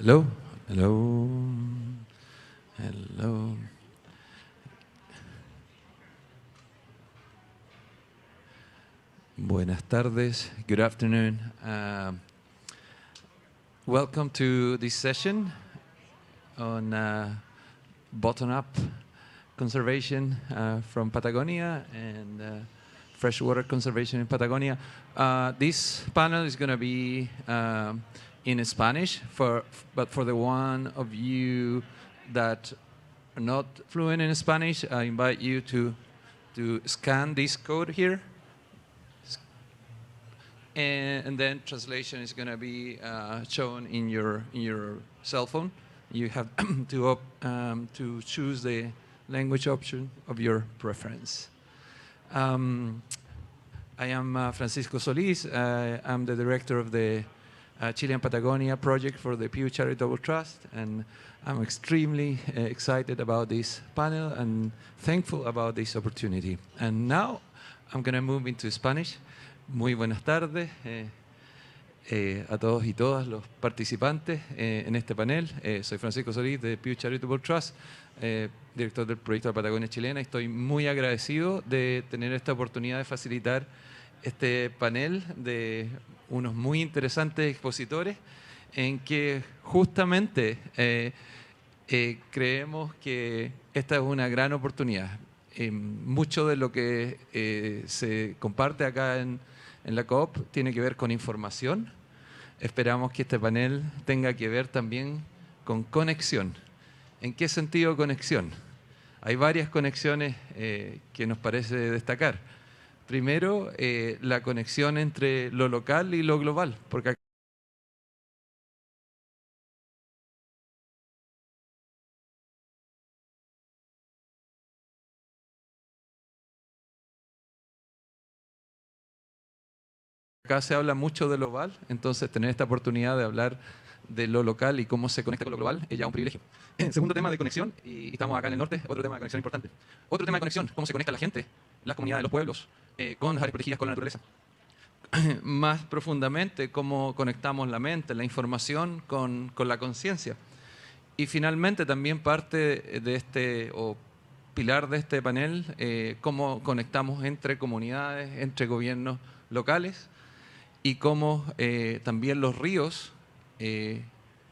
Hello, hello, hello. Buenas tardes, good afternoon. Welcome to this session on bottom-up conservation from Patagonia and freshwater conservation in Patagonia. This panel is going to be in Spanish, but for the one of you that are not fluent in Spanish, I invite you to scan this code here. And then translation is going to be shown in your cell phone. You have to choose the language option of your preference. I am Francisco Solís. I'm the director of the Chilean Patagonia project for the Pew Charitable Trust, and I'm extremely excited about this panel and thankful about this opportunity. And now I'm going to move into Spanish. Muy buenas tardes a todos y todas los participantes en este panel. Soy Francisco Solís de Pew Charitable Trust, director del proyecto de Patagonia Chilena. Estoy muy agradecido de tener esta oportunidad de facilitar este panel de unos muy interesantes expositores en que justamente creemos que esta es una gran oportunidad. Mucho de lo que se comparte acá en la COP tiene que ver con información. Esperamos que este panel tenga que ver también con conexión. ¿En qué sentido conexión? Hay varias conexiones que nos parece destacar. Primero, la conexión entre lo local y lo global, porque acá se habla mucho de lo global, entonces tener esta oportunidad de hablar de lo local y cómo se conecta con lo global es ya un privilegio. Segundo tema de conexión, y estamos acá en el norte, otro tema de conexión importante. Otro tema de conexión, cómo se conecta la gente, las comunidades, los pueblos, con las áreas protegidas, con la naturaleza. Más profundamente, cómo conectamos la mente, la información con la conciencia. Y finalmente también parte de este, o pilar de este panel, cómo conectamos entre comunidades, entre gobiernos locales, y cómo también los ríos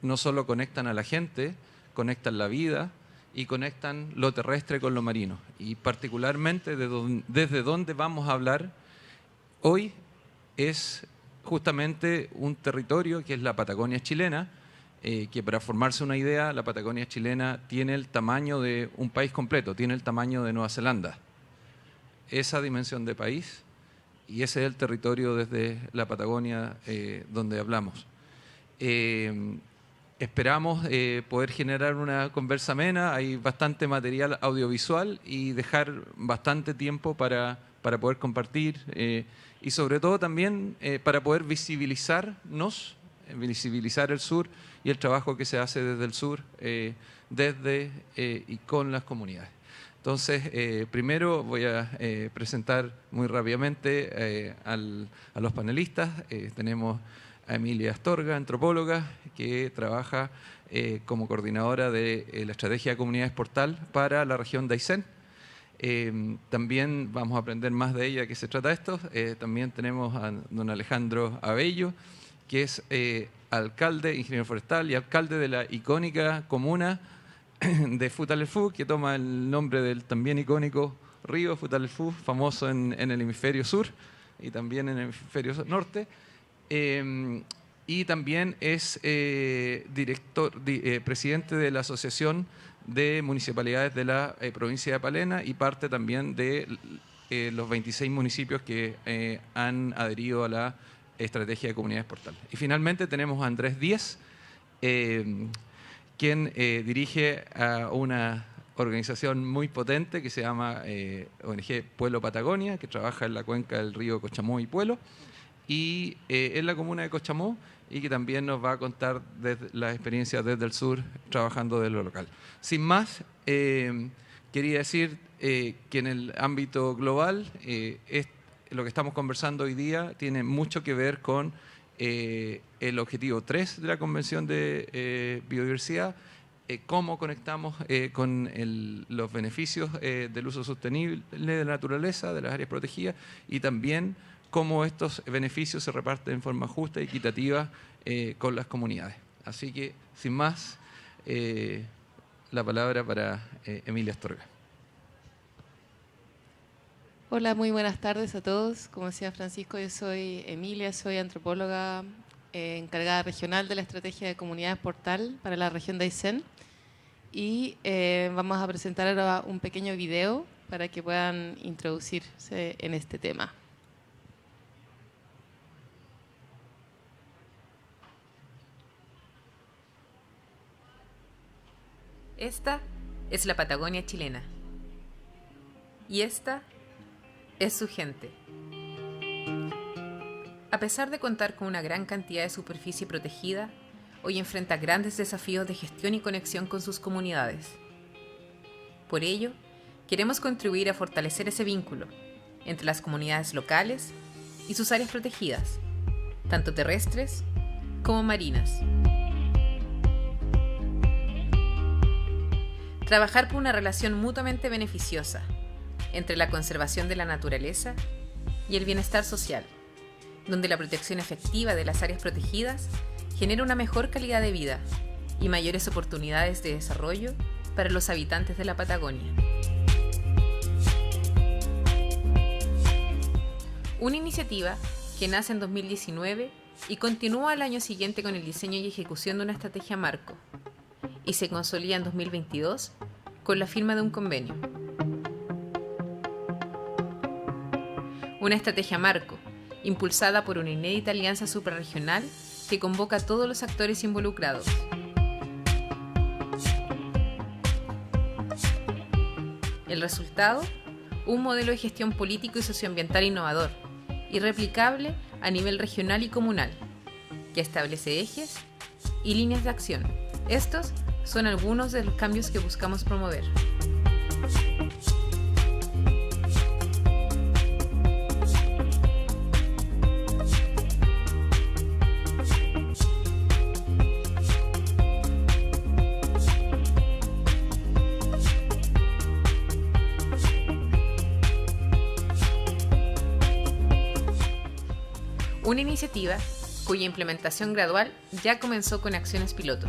no solo conectan a la gente, conectan la vida y conectan lo terrestre con lo marino. Y particularmente desde donde vamos a hablar hoy es justamente un territorio que es la Patagonia chilena, que para formarse una idea, la Patagonia chilena tiene el tamaño de un país completo, tiene el tamaño de Nueva Zelanda. Esa dimensión de país, y ese es el territorio desde la Patagonia donde hablamos. Esperamos poder generar una conversa amena, hay bastante material audiovisual y dejar bastante tiempo para poder compartir y sobre todo también para poder visibilizarnos, visibilizar el sur y el trabajo que se hace desde el sur, desde y con las comunidades. Entonces, primero voy a presentar muy rápidamente a los panelistas. Tenemos a Emilia Astorga, antropóloga, que trabaja como coordinadora de la estrategia de comunidades portal para la región de Aysén. También vamos a aprender más de ella, de qué se trata esto. También tenemos a don Alejandro Abello, que es alcalde, ingeniero forestal y alcalde de la icónica comuna de Futaleufú, que toma el nombre del también icónico río Futaleufú, famoso en el hemisferio sur y también en el hemisferio norte. Y también es presidente de la Asociación de Municipalidades de la provincia de Palena y parte también de los 26 municipios que han adherido a la estrategia de comunidades portal. Y finalmente tenemos a Andrés Díez, quien dirige a una organización muy potente que se llama ONG Pueblo Patagonia, que trabaja en la cuenca del río Cochamó y Puelo, y en la comuna de Cochamó, y que también nos va a contar las experiencias desde el sur, trabajando desde lo local. Sin más, quería decir que en el ámbito global, lo que estamos conversando hoy día tiene mucho que ver con el objetivo 3 de la Convención de Biodiversidad, cómo conectamos con los beneficios del uso sostenible de la naturaleza, de las áreas protegidas, y también cómo estos beneficios se reparten en forma justa y equitativa con las comunidades. Así que, sin más, la palabra para Emilia Astorga. Hola, muy buenas tardes a todos. Como decía Francisco, yo soy Emilia, soy antropóloga encargada regional de la estrategia de comunidades portal para la región de Aysén. Y vamos a presentar ahora un pequeño video para que puedan introducirse en este tema. Esta es la Patagonia chilena. Y esta es su gente. A pesar de contar con una gran cantidad de superficie protegida, hoy enfrenta grandes desafíos de gestión y conexión con sus comunidades. Por ello, queremos contribuir a fortalecer ese vínculo entre las comunidades locales y sus áreas protegidas, tanto terrestres como marinas. Trabajar por una relación mutuamente beneficiosa entre la conservación de la naturaleza y el bienestar social, donde la protección efectiva de las áreas protegidas genera una mejor calidad de vida y mayores oportunidades de desarrollo para los habitantes de la Patagonia. Una iniciativa que nace en 2019 y continúa al año siguiente con el diseño y ejecución de una estrategia marco, y se consolida en 2022 con la firma de un convenio. Una estrategia marco, impulsada por una inédita alianza suprarregional que convoca a todos los actores involucrados. El resultado, un modelo de gestión político y socioambiental innovador y replicable a nivel regional y comunal, que establece ejes y líneas de acción. Estos son algunos de los cambios que buscamos promover. Una iniciativa cuya implementación gradual ya comenzó con acciones piloto.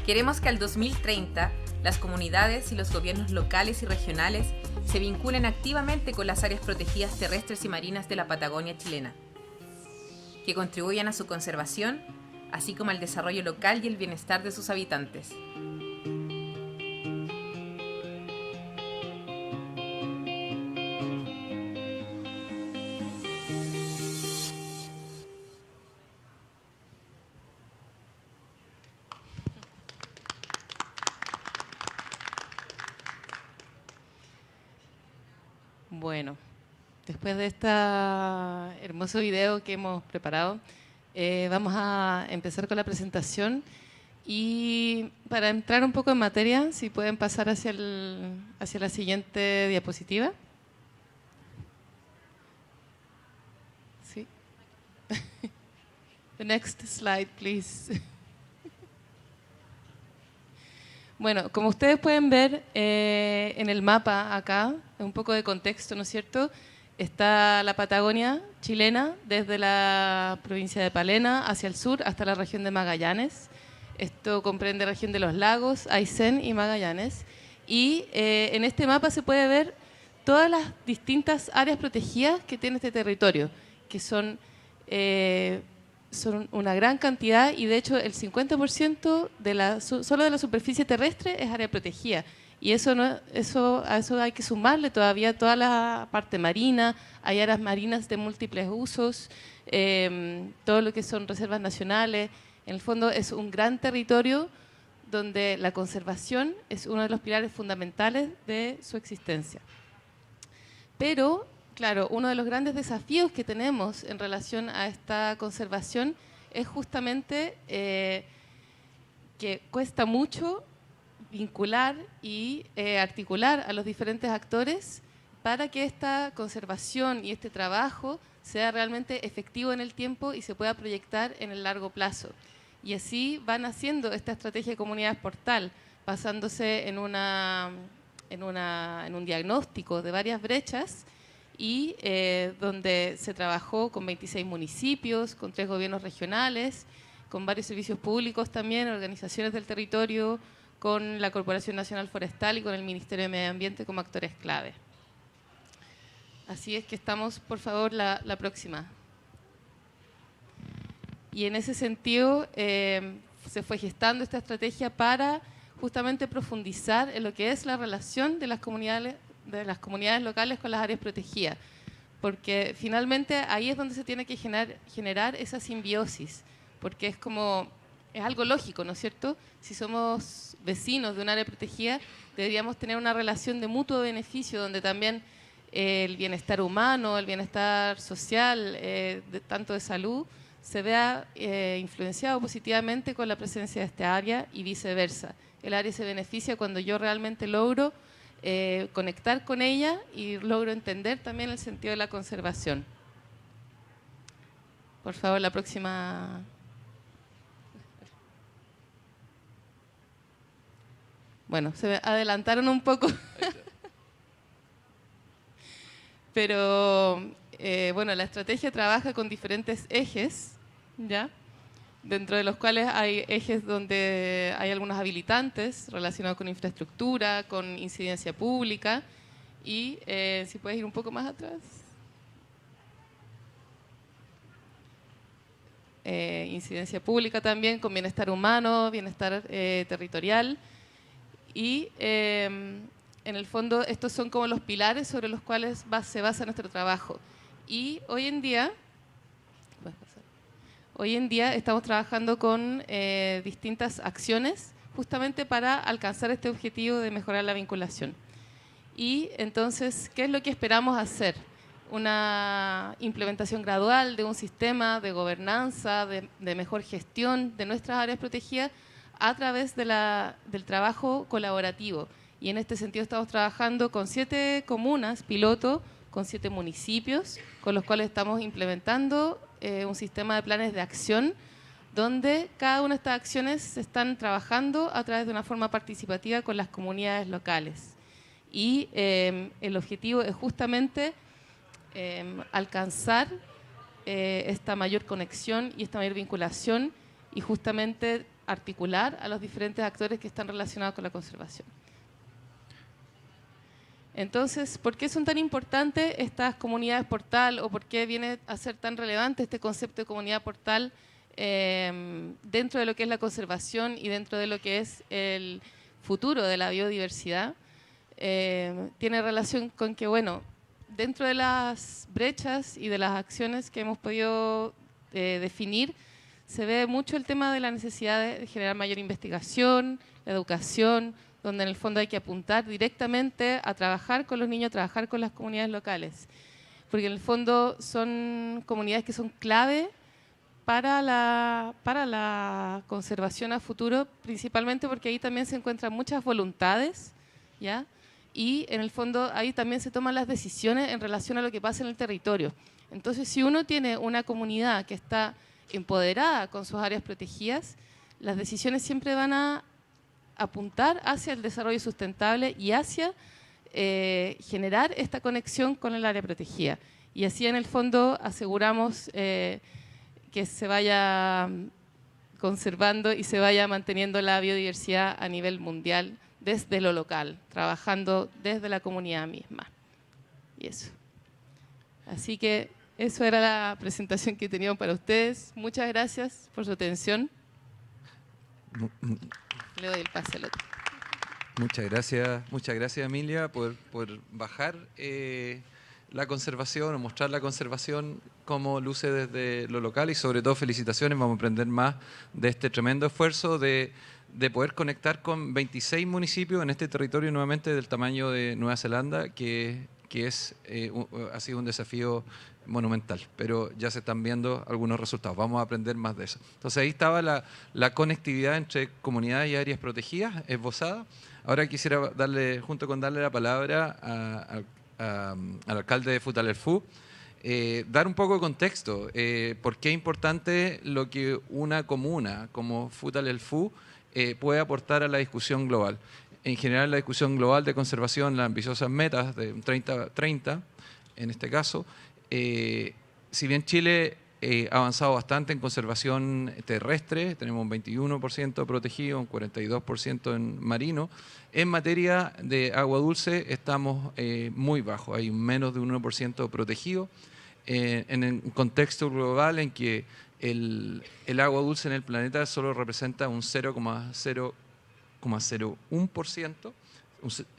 Queremos que al 2030 las comunidades y los gobiernos locales y regionales se vinculen activamente con las áreas protegidas terrestres y marinas de la Patagonia chilena, que contribuyan a su conservación, así como al desarrollo local y el bienestar de sus habitantes. Bueno, después de este hermoso video que hemos preparado, vamos a empezar con la presentación. Y para entrar un poco en materia, si pueden pasar hacia la siguiente diapositiva. Sí. The next slide, please. Bueno, como ustedes pueden ver en el mapa acá, un poco de contexto, ¿no es cierto? Está la Patagonia chilena, desde la provincia de Palena hacia el sur hasta la región de Magallanes. Esto comprende la región de los lagos, Aysén y Magallanes. Y en este mapa se puede ver todas las distintas áreas protegidas que tiene este territorio, que son una gran cantidad, y de hecho el 50% solo de la superficie terrestre es área protegida. Y a eso hay que sumarle todavía toda la parte marina, hay áreas marinas de múltiples usos, todo lo que son reservas nacionales. En el fondo es un gran territorio donde la conservación es uno de los pilares fundamentales de su existencia. Pero, claro, uno de los grandes desafíos que tenemos en relación a esta conservación es justamente que cuesta mucho vincular y articular a los diferentes actores para que esta conservación y este trabajo sea realmente efectivo en el tiempo y se pueda proyectar en el largo plazo. Y así van haciendo esta estrategia de comunidades portal, basándose en un diagnóstico de varias brechas y donde se trabajó con 26 municipios, con 3 gobiernos regionales, con varios servicios públicos también, organizaciones del territorio, con la Corporación Nacional Forestal y con el Ministerio de Medio Ambiente como actores clave. Así es que estamos, por favor, la próxima. Y en ese sentido se fue gestando esta estrategia para justamente profundizar en lo que es la relación de las comunidades locales con las áreas protegidas, porque finalmente ahí es donde se tiene que generar esa simbiosis, porque es algo lógico, ¿no es cierto? Si somos vecinos de un área protegida, deberíamos tener una relación de mutuo beneficio, donde también el bienestar humano, el bienestar social, tanto de salud, se vea influenciado positivamente con la presencia de esta área y viceversa. El área se beneficia cuando yo realmente logro conectar con ella y logro entender también el sentido de la conservación. Por favor, la próxima. Bueno, se adelantaron un poco. Pero, bueno, la estrategia trabaja con diferentes ejes, ¿ya? Dentro de los cuales hay ejes donde hay algunos habilitantes relacionados con infraestructura, con incidencia pública. Y si puedes ir un poco más atrás. Incidencia pública también, con bienestar humano, bienestar territorial. Y en el fondo estos son como los pilares sobre los cuales se basa nuestro trabajo. Y hoy en día estamos trabajando con distintas acciones justamente para alcanzar este objetivo de mejorar la vinculación. Y entonces, ¿qué es lo que esperamos hacer? Una implementación gradual de un sistema de gobernanza, de mejor gestión de nuestras áreas protegidas a través del trabajo colaborativo. Y en este sentido estamos trabajando con 7 comunas piloto, con 7 municipios, con los cuales estamos implementando un sistema de planes de acción, donde cada una de estas acciones se están trabajando a través de una forma participativa con las comunidades locales. Y el objetivo es justamente alcanzar esta mayor conexión y esta mayor vinculación y justamente articular a los diferentes actores que están relacionados con la conservación. Entonces, ¿por qué son tan importantes estas comunidades portal o por qué viene a ser tan relevante este concepto de comunidad portal dentro de lo que es la conservación y dentro de lo que es el futuro de la biodiversidad? Tiene relación con que, bueno, dentro de las brechas y de las acciones que hemos podido definir, se ve mucho el tema de la necesidad de generar mayor investigación, la educación, donde en el fondo hay que apuntar directamente a trabajar con los niños, a trabajar con las comunidades locales. Porque en el fondo son comunidades que son clave para la conservación a futuro, principalmente porque ahí también se encuentran muchas voluntades, ¿ya? Y en el fondo ahí también se toman las decisiones en relación a lo que pasa en el territorio. Entonces, si uno tiene una comunidad que está empoderada con sus áreas protegidas, las decisiones siempre van a apuntar hacia el desarrollo sustentable y hacia generar esta conexión con el área protegida. Y así en el fondo aseguramos que se vaya conservando y se vaya manteniendo la biodiversidad a nivel mundial desde lo local, trabajando desde la comunidad misma. Y eso. Así que eso era la presentación que teníamos para ustedes. Muchas gracias por su atención. Le doy el pase al otro. Muchas gracias Emilia por bajar la conservación o mostrar la conservación cómo luce desde lo local y sobre todo felicitaciones, vamos a aprender más de este tremendo esfuerzo de poder conectar con 26 municipios en este territorio nuevamente del tamaño de Nueva Zelanda, que ha sido un desafío monumental, pero ya se están viendo algunos resultados. Vamos a aprender más de eso. Entonces ahí estaba la conectividad entre comunidades y áreas protegidas esbozada. Ahora quisiera darle la palabra al alcalde de Futaleufú, dar un poco de contexto. ¿Por qué es importante lo que una comuna como Futaleufú puede aportar a la discusión global? En general, la discusión global de conservación, las ambiciosas metas de un 30-30, en este caso, si bien Chile ha avanzado bastante en conservación terrestre, tenemos un 21% protegido, un 42% en marino, en materia de agua dulce estamos muy bajos, hay menos de un 1% protegido, en un contexto global en que el agua dulce en el planeta solo representa un 0,01%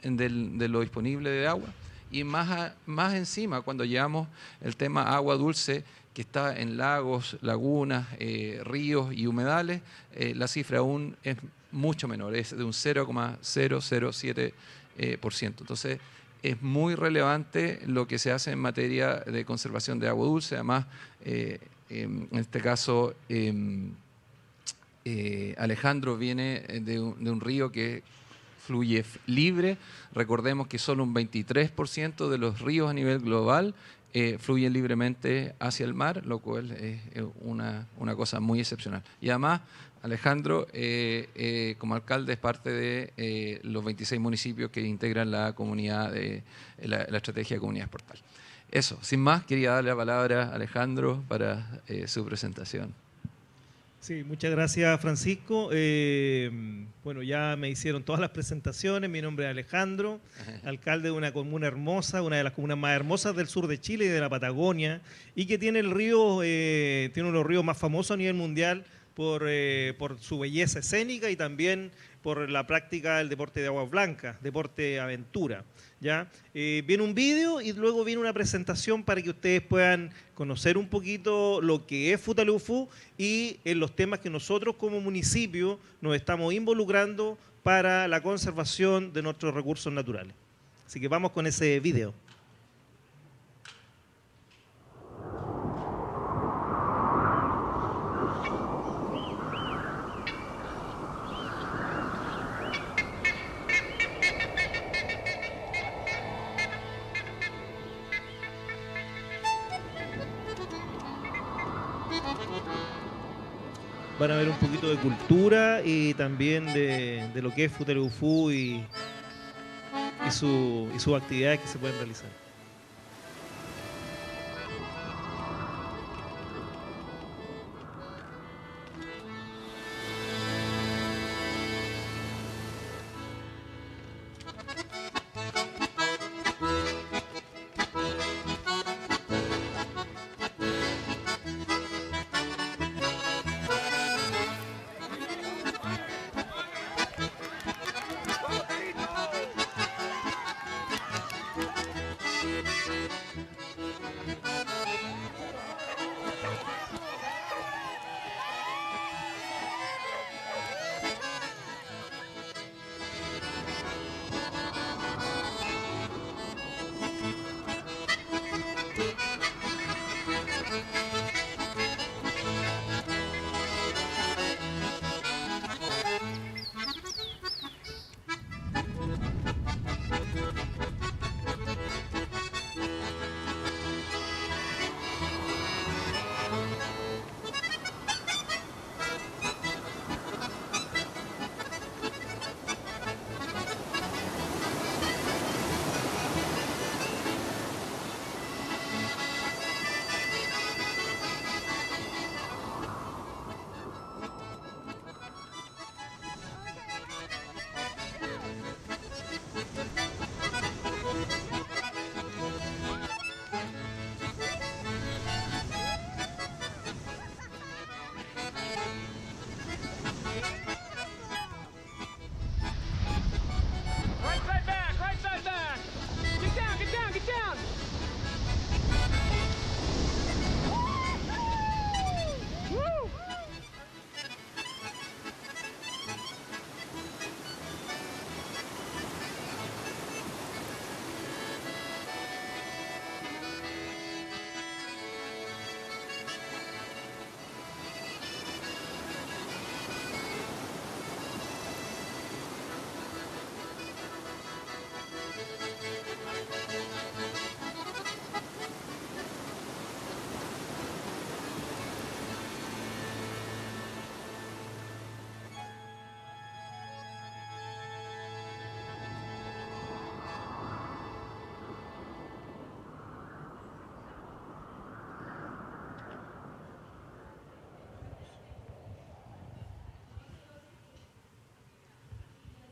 de lo disponible de agua. Y más encima, cuando llevamos el tema agua dulce, que está en lagos, lagunas, ríos y humedales, la cifra aún es mucho menor, es de un 0,007%. Entonces, es muy relevante lo que se hace en materia de conservación de agua dulce. Además, en este caso, Alejandro viene de un río que fluye libre. Recordemos que solo un 23% de los ríos a nivel global fluyen libremente hacia el mar, lo cual es una cosa muy excepcional. Y además, Alejandro, como alcalde, es parte de los 26 municipios que integran la comunidad de la estrategia de comunidades portal. Eso, sin más, quería darle la palabra a Alejandro para su presentación. Sí, muchas gracias, Francisco. Bueno, ya me hicieron todas las presentaciones. Mi nombre es Alejandro, alcalde de una comuna hermosa, una de las comunas más hermosas del sur de Chile y de la Patagonia, y que tiene tiene uno de los ríos más famosos a nivel mundial por su belleza escénica y también por la práctica del deporte de aguas blancas, deporte aventura. ¿Ya? Viene un vídeo y luego viene una presentación para que ustedes puedan conocer un poquito lo que es Futaleufú y en los temas que nosotros como municipio nos estamos involucrando para la conservación de nuestros recursos naturales. Así que vamos con ese vídeo. Van a ver un poquito de cultura y también de lo que es Futaleufú y sus actividades que se pueden realizar.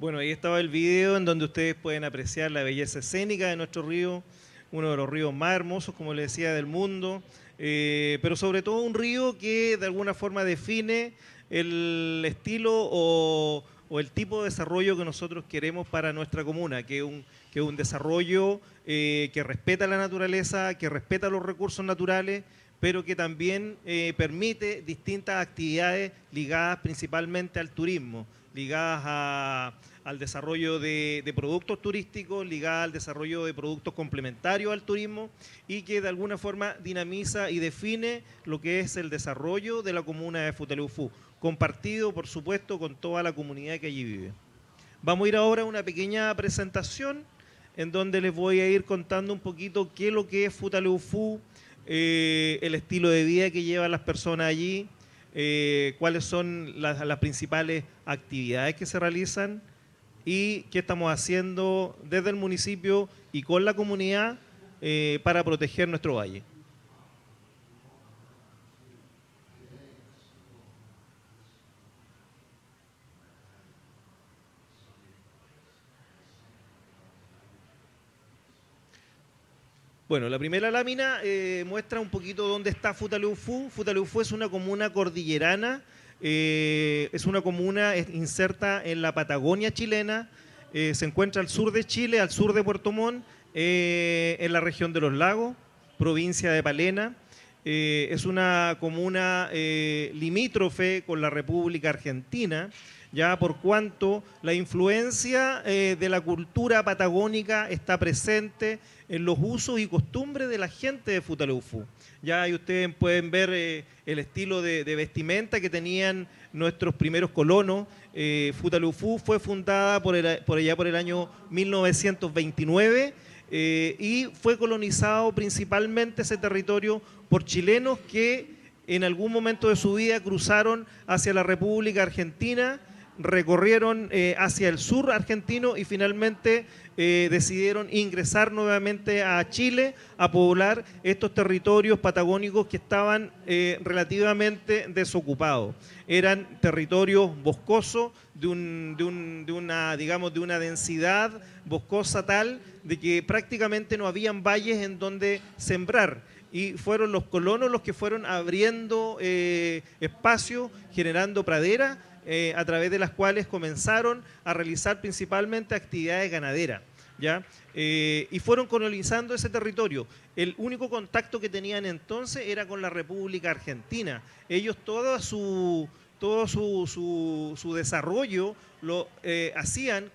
Bueno, ahí estaba el video en donde ustedes pueden apreciar la belleza escénica de nuestro río, uno de los ríos más hermosos, como les decía, del mundo, pero sobre todo un río que de alguna forma define el estilo o el tipo de desarrollo que nosotros queremos para nuestra comuna, que es un desarrollo que respeta la naturaleza, que respeta los recursos naturales, pero que también permite distintas actividades ligadas principalmente al turismo, ligadas al desarrollo de productos turísticos, ligadas al desarrollo de productos complementarios al turismo y que de alguna forma dinamiza y define lo que es el desarrollo de la comuna de Futaleufú, compartido por supuesto con toda la comunidad que allí vive. Vamos a ir ahora a una pequeña presentación en donde les voy a ir contando un poquito qué es lo que es Futaleufú, el estilo de vida que llevan las personas allí, cuáles son las principales actividades que se realizan y qué estamos haciendo desde el municipio y con la comunidad para proteger nuestro valle. Bueno, la primera lámina muestra un poquito dónde está Futaleufú. Futaleufú es una comuna cordillerana, es una comuna inserta en la Patagonia chilena, se encuentra al sur de Chile, al sur de Puerto Montt, en la región de los lagos, provincia de Palena. Es una comuna limítrofe con la República Argentina, ya por cuanto la influencia de la cultura patagónica está presente en los usos y costumbres de la gente de Futaleufú. Ya ahí ustedes pueden ver el estilo de vestimenta que tenían nuestros primeros colonos. Futaleufú fue fundada por allá por el año 1929 y fue colonizado principalmente ese territorio por chilenos que en algún momento de su vida cruzaron hacia la República Argentina, recorrieron hacia el sur argentino y finalmente decidieron ingresar nuevamente a Chile a poblar estos territorios patagónicos que estaban relativamente desocupados. Eran territorios boscosos de una densidad boscosa tal de que prácticamente no habían valles en donde sembrar. Y fueron los colonos los que fueron abriendo espacio, generando praderas, a través de las cuales comenzaron a realizar principalmente actividades ganaderas, ¿ya? Y fueron colonizando ese territorio. El único contacto que tenían entonces era con la República Argentina. Ellos todo su desarrollo lo hacían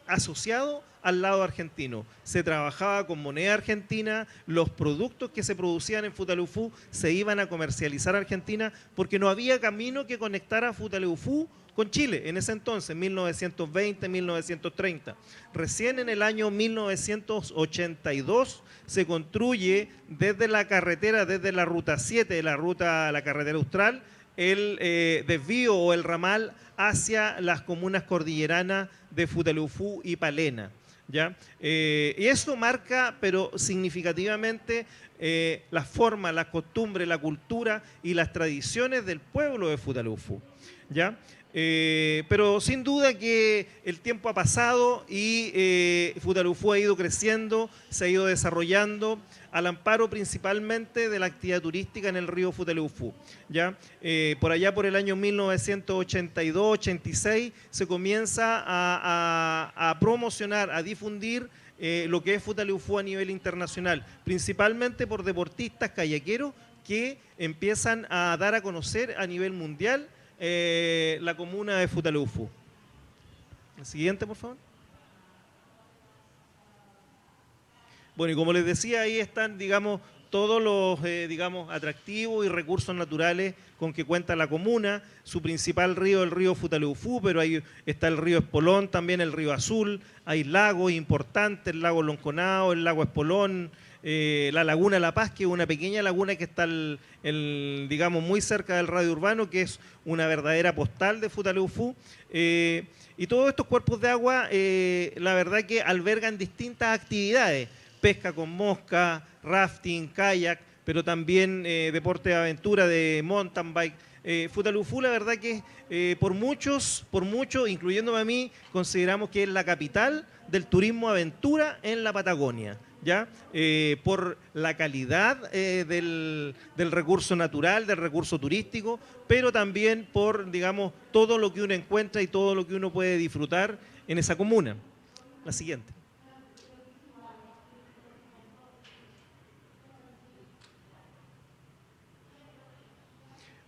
asociado al lado argentino. Se trabajaba con moneda argentina, los productos que se producían en Futaleufú se iban a comercializar a Argentina porque no había camino que conectara Futaleufú con Chile en ese entonces, 1920, 1930. Recién en el año 1982 se construye desde la carretera, desde la ruta 7, la carretera austral, el desvío o el ramal hacia las comunas cordilleranas de Futaleufú y Palena, ¿ya? Y eso marca, pero significativamente, la forma, la costumbre, la cultura y las tradiciones del pueblo de Futaleufú, ¿ya? Pero sin duda que el tiempo ha pasado y Futaleufú ha ido creciendo, se ha ido desarrollando al amparo principalmente de la actividad turística en el río Futaleufú, ¿ya? Por allá por el año 1982-86 se comienza a promocionar, a difundir lo que es Futaleufú a nivel internacional, principalmente por deportistas kayakeros que empiezan a dar a conocer a nivel mundial la comuna de Futaleufú. El siguiente, por favor. Bueno, y como les decía, ahí están, digamos, todos los, atractivos y recursos naturales con que cuenta la comuna. Su principal río, el río Futaleufú, pero ahí está el río Espolón, también el río Azul. Hay lagos importantes, el lago Lonconao, el lago Espolón, la laguna La Paz, que es una pequeña laguna que está digamos, muy cerca del radio urbano, que es una verdadera postal de Futaleufú. Y todos estos cuerpos de agua, la verdad que albergan distintas actividades: pesca con mosca, rafting, kayak, pero también deporte de aventura de mountain bike, Futalufú, la verdad que por muchos, incluyéndome a mí, consideramos que es la capital del turismo aventura en la Patagonia, ¿ya? Por la calidad del recurso natural, del recurso turístico, pero también por, digamos, todo lo que uno encuentra y todo lo que uno puede disfrutar en esa comuna. La siguiente.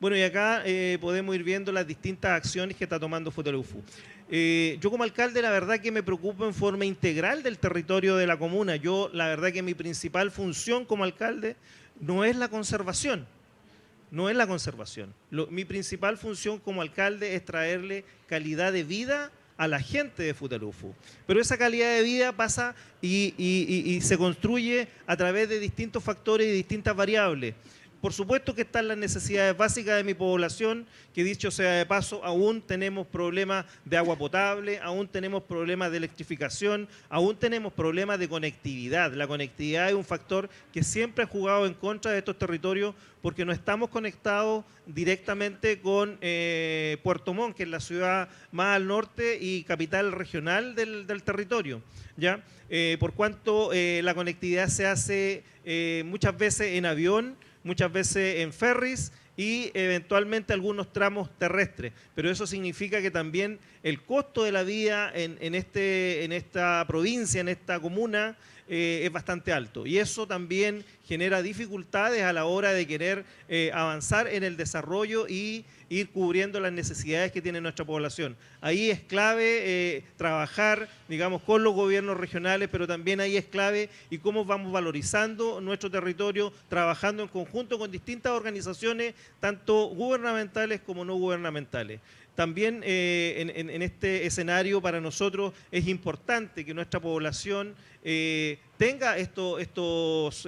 Bueno, y acá podemos ir viendo las distintas acciones que está tomando Futalufú. Yo como alcalde, la verdad que me preocupo en forma integral del territorio de la comuna. Yo, la verdad que mi principal función como alcalde no es la conservación. No es la conservación. Mi principal función como alcalde es traerle calidad de vida a la gente de Futalufú. Pero esa calidad de vida pasa y se construye a través de distintos factores y distintas variables. Por supuesto que están las necesidades básicas de mi población, que dicho sea de paso, aún tenemos problemas de agua potable, aún tenemos problemas de electrificación, aún tenemos problemas de conectividad. La conectividad es un factor que siempre ha jugado en contra de estos territorios porque no estamos conectados directamente con Puerto Montt, que es la ciudad más al norte y capital regional del territorio, ¿ya? Por cuanto la conectividad se hace muchas veces en avión, muchas veces en ferries y eventualmente algunos tramos terrestres. Pero eso significa que también el costo de la vida en esta provincia, en esta comuna, es bastante alto. Y eso también genera dificultades a la hora de querer avanzar en el desarrollo y ir cubriendo las necesidades que tiene nuestra población. Ahí es clave trabajar, digamos, con los gobiernos regionales, pero también ahí es clave y cómo vamos valorizando nuestro territorio, trabajando en conjunto con distintas organizaciones, tanto gubernamentales como no gubernamentales. También en este escenario para nosotros es importante que nuestra población tenga estas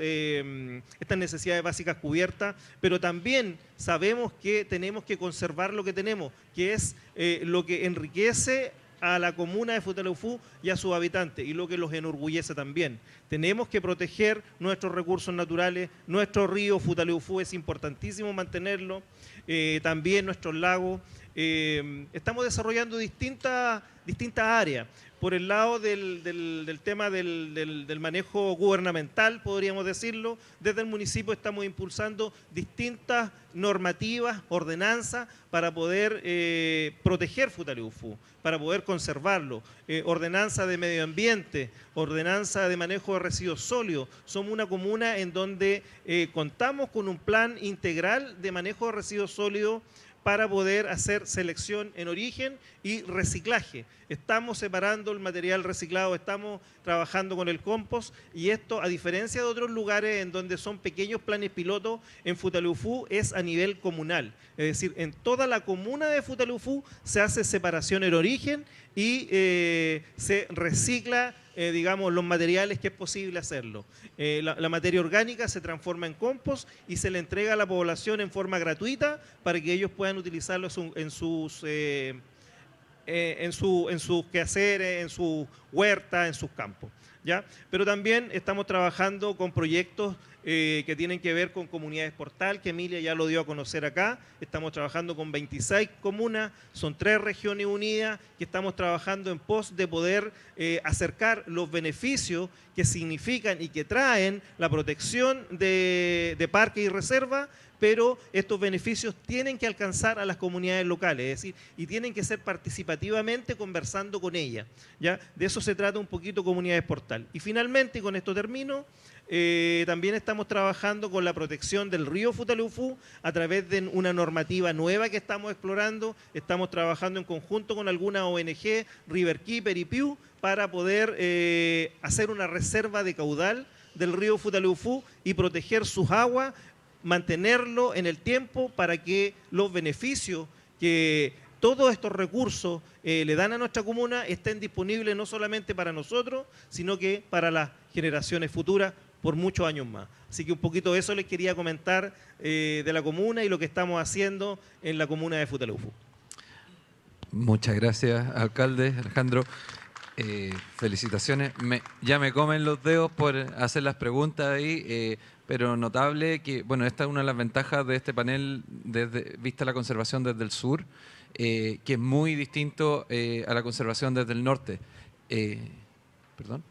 necesidades básicas cubiertas, pero también sabemos que tenemos que conservar lo que tenemos, que es lo que enriquece a la comuna de Futalufú y a sus habitantes y lo que los enorgullece también. Tenemos que proteger nuestros recursos naturales, nuestro río Futalufú es importantísimo mantenerlo, también nuestros lagos. Estamos desarrollando distintas áreas. Por el lado del tema del manejo gubernamental, podríamos decirlo, desde el municipio estamos impulsando distintas normativas, ordenanzas, para poder proteger Futalufú, para poder conservarlo. Ordenanza de medio ambiente, ordenanza de manejo de residuos sólidos. Somos una comuna en donde contamos con un plan integral de manejo de residuos sólidos para poder hacer selección en origen y reciclaje. Estamos separando el material reciclado, estamos trabajando con el compost y esto, a diferencia de otros lugares en donde son pequeños planes pilotos, en Futalufú es a nivel comunal. Es decir, en toda la comuna de Futalufú se hace separación en origen y se recicla digamos, los materiales que es posible hacerlo. La materia orgánica se transforma en compost y se le entrega a la población en forma gratuita para que ellos puedan utilizarlo en sus quehaceres, en su huerta, en sus campos, ¿ya? Pero también estamos trabajando con proyectos que tienen que ver con comunidades portal, que Emilia ya lo dio a conocer acá. Estamos trabajando con 26 comunas, son 3 regiones unidas, que estamos trabajando en pos de poder acercar los beneficios que significan y que traen la protección de parques y reservas, pero estos beneficios tienen que alcanzar a las comunidades locales, es decir, y tienen que ser participativamente conversando con ellas, ¿ya? De eso se trata un poquito Comunidades Portal. Y finalmente, y con esto termino, también estamos trabajando con la protección del río Futalufú a través de una normativa nueva que estamos explorando. Estamos trabajando en conjunto con alguna ONG, Riverkeeper y Pew, para poder hacer una reserva de caudal del río Futalufú y proteger sus aguas, mantenerlo en el tiempo para que los beneficios que todos estos recursos le dan a nuestra comuna estén disponibles no solamente para nosotros, sino que para las generaciones futuras por muchos años más. Así que un poquito eso les quería comentar de la comuna y lo que estamos haciendo en la comuna de Futalufú. Muchas gracias, alcalde Alejandro. Felicitaciones. Ya me comen los dedos por hacer las preguntas ahí, pero notable que, bueno, esta es una de las ventajas de este panel, vista la conservación desde el sur, que es muy distinto a la conservación desde el norte. Perdón.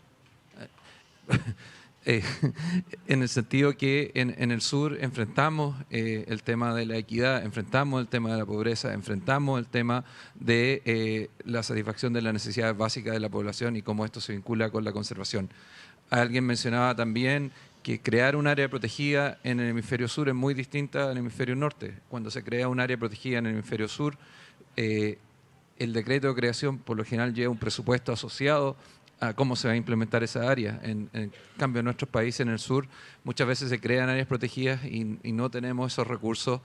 En el sentido que en el sur enfrentamos el tema de la equidad, enfrentamos el tema de la pobreza, enfrentamos el tema de la satisfacción de las necesidades básicas de la población y cómo esto se vincula con la conservación. Alguien mencionaba también que crear un área protegida en el hemisferio sur es muy distinta al hemisferio norte. Cuando se crea un área protegida en el hemisferio sur, el decreto de creación por lo general lleva un presupuesto asociado a cómo se va a implementar esa área. En cambio, en nuestros países en el sur muchas veces se crean áreas protegidas y no tenemos esos recursos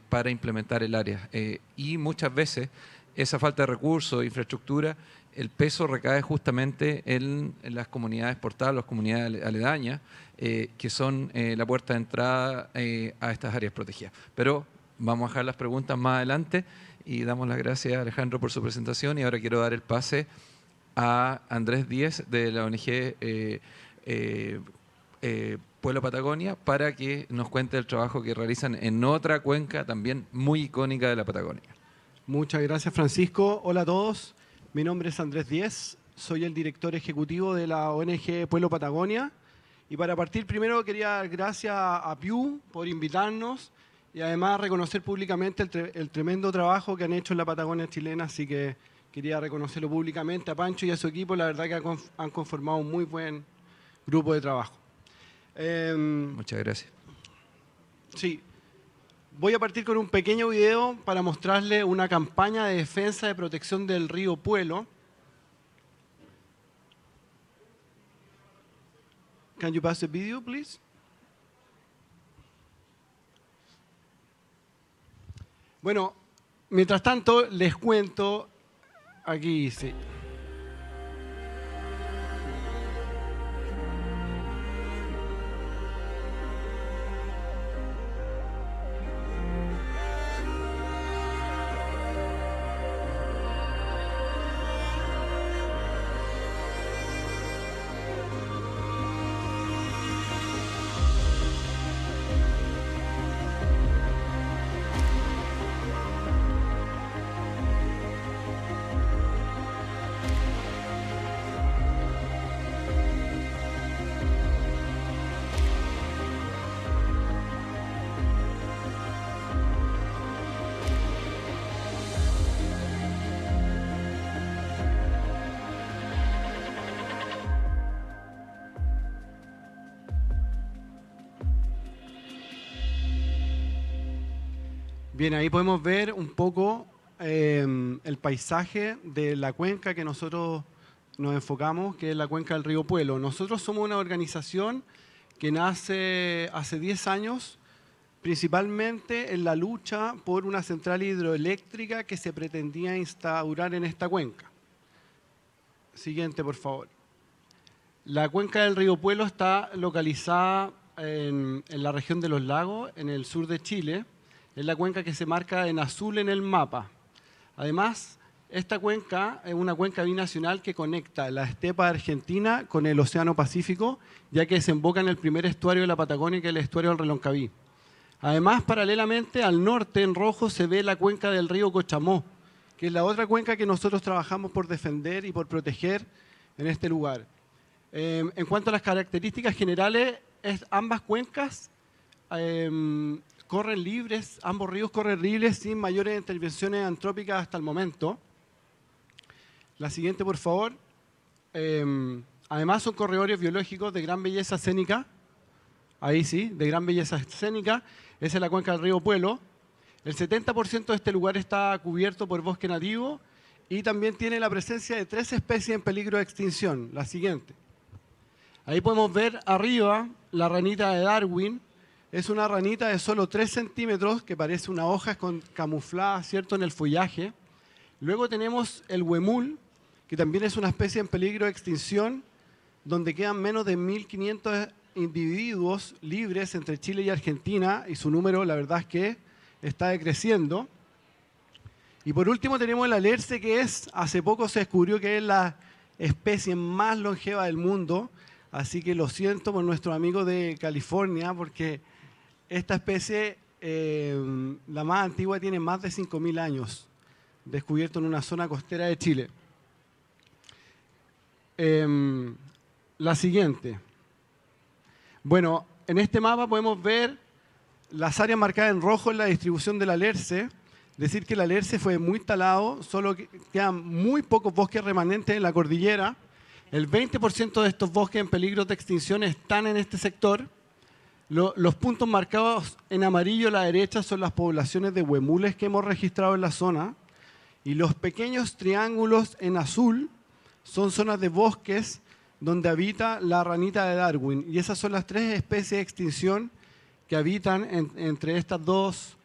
para implementar el área. Y muchas veces esa falta de recursos, infraestructura, el peso recae justamente en las comunidades portadas, las comunidades aledañas, que son la puerta de entrada a estas áreas protegidas. Pero vamos a dejar las preguntas más adelante y damos las gracias a Alejandro por su presentación y ahora quiero dar el pase a Andrés Díez de la ONG Pueblo Patagonia para que nos cuente el trabajo que realizan en otra cuenca también muy icónica de la Patagonia. Muchas gracias, Francisco. Hola a todos. Mi nombre es Andrés Díez, soy el director ejecutivo de la ONG Pueblo Patagonia. Y para partir primero quería dar gracias a Piu por invitarnos y además reconocer públicamente el tremendo trabajo que han hecho en la Patagonia chilena, así que quería reconocerlo públicamente a Pancho y a su equipo. La verdad que han conformado un muy buen grupo de trabajo. Muchas gracias. Sí. Voy a partir con un pequeño video para mostrarles una campaña de defensa de protección del río Puelo. Can you pass the video, please? Bueno, mientras tanto les cuento. Aquí sí. Bien, ahí podemos ver un poco el paisaje de la cuenca que nosotros nos enfocamos, que es la cuenca del río Puelo. Nosotros somos una organización que nace hace 10 años, principalmente en la lucha por una central hidroeléctrica que se pretendía instaurar en esta cuenca. Siguiente, por favor. La cuenca del río Puelo está localizada en la región de los lagos, en el sur de Chile. Es la cuenca que se marca en azul en el mapa. Además, esta cuenca es una cuenca binacional que conecta la estepa argentina con el Océano Pacífico, ya que desemboca en el primer estuario de la Patagonia, que es el estuario del Reloncaví. Además, paralelamente al norte, en rojo, se ve la cuenca del río Cochamó, que es la otra cuenca que nosotros trabajamos por defender y por proteger en este lugar. En cuanto a las características generales, ambas cuencas corren libres, ambos ríos corren libres sin mayores intervenciones antrópicas hasta el momento. La siguiente, por favor. Además son corredores biológicos de gran belleza escénica. Ahí sí, de gran belleza escénica. Esa es la cuenca del río Puelo. El 70% de este lugar está cubierto por bosque nativo y también tiene la presencia de 3 especies en peligro de extinción. La siguiente. Ahí podemos ver arriba la ranita de Darwin. Es una ranita de solo 3 centímetros que parece una hoja camuflada, ¿cierto?, en el follaje. Luego tenemos el huemul, que también es una especie en peligro de extinción, donde quedan menos de 1.500 individuos libres entre Chile y Argentina, y su número, la verdad es que está decreciendo. Y por último tenemos el alerce, que hace poco se descubrió que es la especie más longeva del mundo, así que lo siento por nuestros amigos de California, porque esta especie, la más antigua, tiene más de 5.000 años, descubierto en una zona costera de Chile. La siguiente. Bueno, en este mapa podemos ver las áreas marcadas en rojo en la distribución del alerce. Decir que el alerce fue muy talado, solo quedan muy pocos bosques remanentes en la cordillera. El 20% de estos bosques en peligro de extinción están en este sector. Los puntos marcados en amarillo a la derecha son las poblaciones de huemules que hemos registrado en la zona. Y los pequeños triángulos en azul son zonas de bosques donde habita la ranita de Darwin. Y esas son las 3 especies de extinción que habitan entre estas 2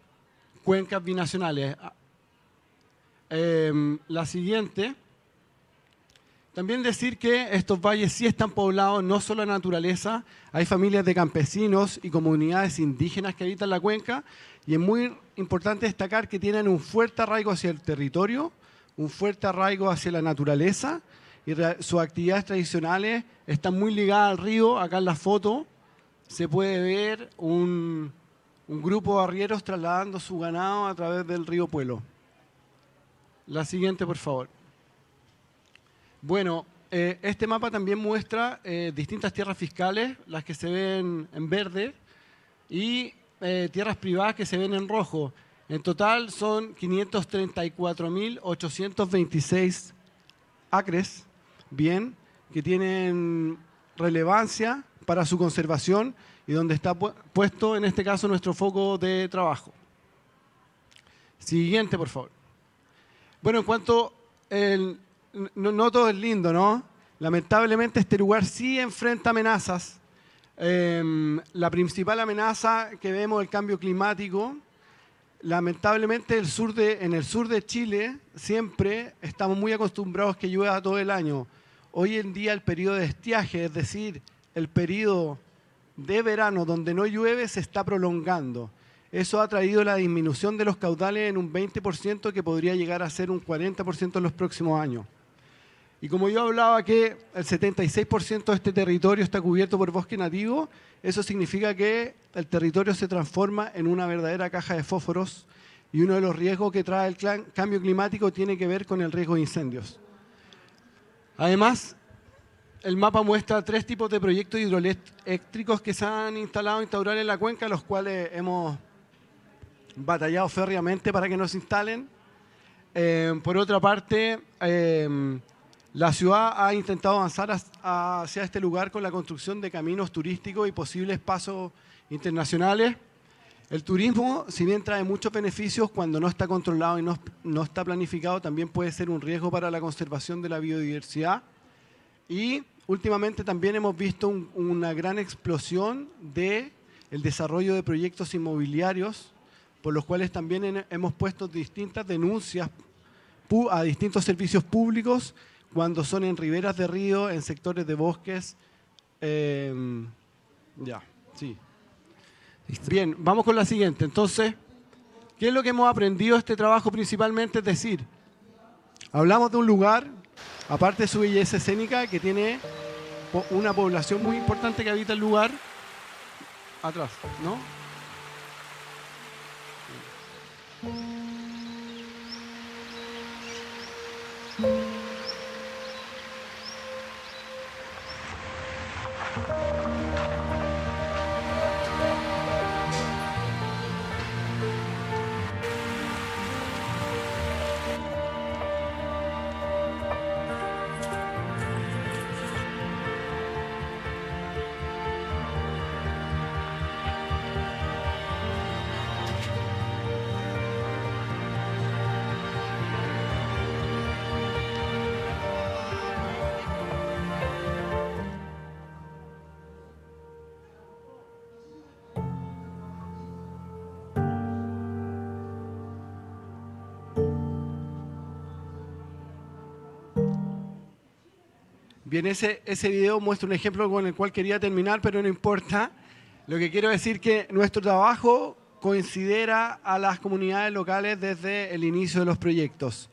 cuencas binacionales. La siguiente. También decir que estos valles sí están poblados, no solo a naturaleza, hay familias de campesinos y comunidades indígenas que habitan la cuenca, y es muy importante destacar que tienen un fuerte arraigo hacia el territorio, un fuerte arraigo hacia la naturaleza, y sus actividades tradicionales están muy ligadas al río. Acá en la foto se puede ver un grupo de arrieros trasladando su ganado a través del río Puelo. La siguiente, por favor. Bueno, este mapa también muestra distintas tierras fiscales, las que se ven en verde, y tierras privadas que se ven en rojo. En total son 534.826 acres, bien, que tienen relevancia para su conservación y donde está puesto en este caso nuestro foco de trabajo. Siguiente, por favor. Bueno, en cuanto no todo es lindo, ¿no? Lamentablemente este lugar sí enfrenta amenazas. La principal amenaza que vemos es el cambio climático. Lamentablemente en el sur de Chile siempre estamos muy acostumbrados que llueva todo el año. Hoy en día el periodo de estiaje, es decir, el periodo de verano donde no llueve, se está prolongando. Eso ha traído la disminución de los caudales en un 20% que podría llegar a ser un 40% en los próximos años. Y como yo hablaba que el 76% de este territorio está cubierto por bosque nativo, eso significa que el territorio se transforma en una verdadera caja de fósforos, y uno de los riesgos que trae el cambio climático tiene que ver con el riesgo de incendios. Además, el mapa muestra 3 tipos de proyectos hidroeléctricos que se han instalado en la cuenca, los cuales hemos batallado férreamente para que no se instalen. Por otra parte, la ciudad ha intentado avanzar hacia este lugar con la construcción de caminos turísticos y posibles pasos internacionales. El turismo, si bien trae muchos beneficios, cuando no está controlado y no está planificado, también puede ser un riesgo para la conservación de la biodiversidad. Y últimamente también hemos visto una gran explosión del desarrollo de proyectos inmobiliarios, por los cuales también hemos puesto distintas denuncias a distintos servicios públicos cuando son en riberas de río, en sectores de bosques. Sí. Bien, vamos con la siguiente. Entonces, ¿qué es lo que hemos aprendido de este trabajo principalmente? Es decir, hablamos de un lugar, aparte de su belleza escénica, que tiene una población muy importante que habita el lugar. Atrás, ¿no? Bien, ese video muestra un ejemplo con el cual quería terminar, pero no importa. Lo que quiero decir es que nuestro trabajo considera a las comunidades locales desde el inicio de los proyectos.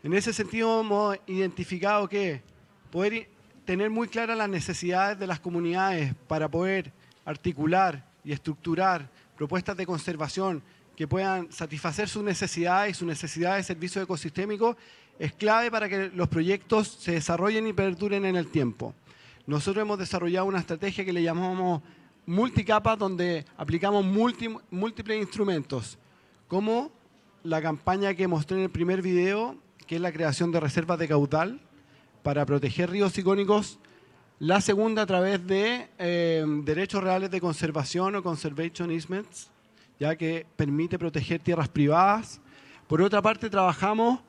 En ese sentido hemos identificado que poder tener muy claras las necesidades de las comunidades para poder articular y estructurar propuestas de conservación que puedan satisfacer sus necesidades y sus necesidades de servicios ecosistémicos, es clave para que los proyectos se desarrollen y perduren en el tiempo. Nosotros hemos desarrollado una estrategia que le llamamos multicapas, donde aplicamos múltiples instrumentos, como la campaña que mostré en el primer video, que es la creación de reservas de caudal para proteger ríos icónicos. La segunda, a través de derechos reales de conservación o conservation easements, ya que permite proteger tierras privadas. Por otra parte, trabajamos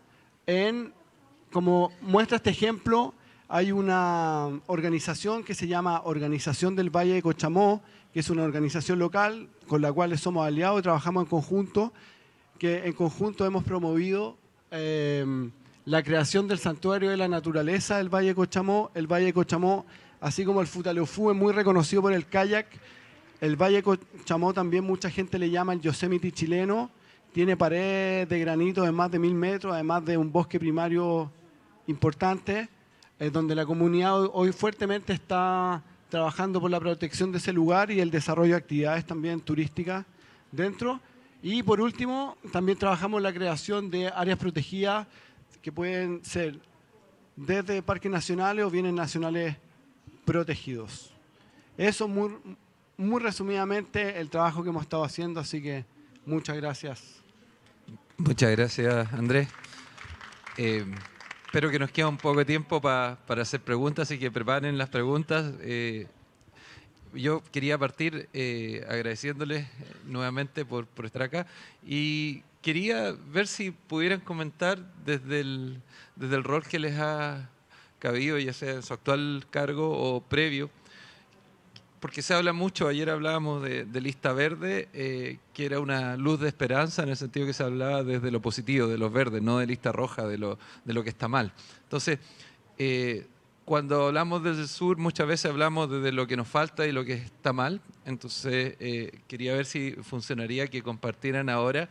como muestra este ejemplo, hay una organización que se llama Organización del Valle de Cochamó, que es una organización local con la cual somos aliados y trabajamos en conjunto, que en conjunto hemos promovido la creación del Santuario de la Naturaleza del Valle de Cochamó. El Valle de Cochamó, así como el Futaleufú, es muy reconocido por el kayak. El Valle de Cochamó también mucha gente le llama el Yosemite chileno. Tiene paredes de granito de más de 1000 metros, además de un bosque primario importante, donde la comunidad hoy fuertemente está trabajando por la protección de ese lugar y el desarrollo de actividades también turísticas dentro. Y por último, también trabajamos en la creación de áreas protegidas que pueden ser desde parques nacionales o bienes nacionales protegidos. Eso muy resumidamente el trabajo que hemos estado haciendo, así que muchas gracias. Muchas gracias, Andrés. Espero que nos quede un poco de tiempo para hacer preguntas, así que preparen las preguntas. Yo quería partir agradeciéndoles nuevamente por estar acá y quería ver si pudieran comentar desde el rol que les ha cabido, ya sea en su actual cargo o previo, porque se habla mucho, ayer hablábamos de lista verde, que era una luz de esperanza en el sentido que se hablaba desde lo positivo, de los verdes, no de lista roja, de lo que está mal. Entonces, cuando hablamos desde el sur, muchas veces hablamos desde lo que nos falta y lo que está mal. Entonces, quería ver si funcionaría que compartieran ahora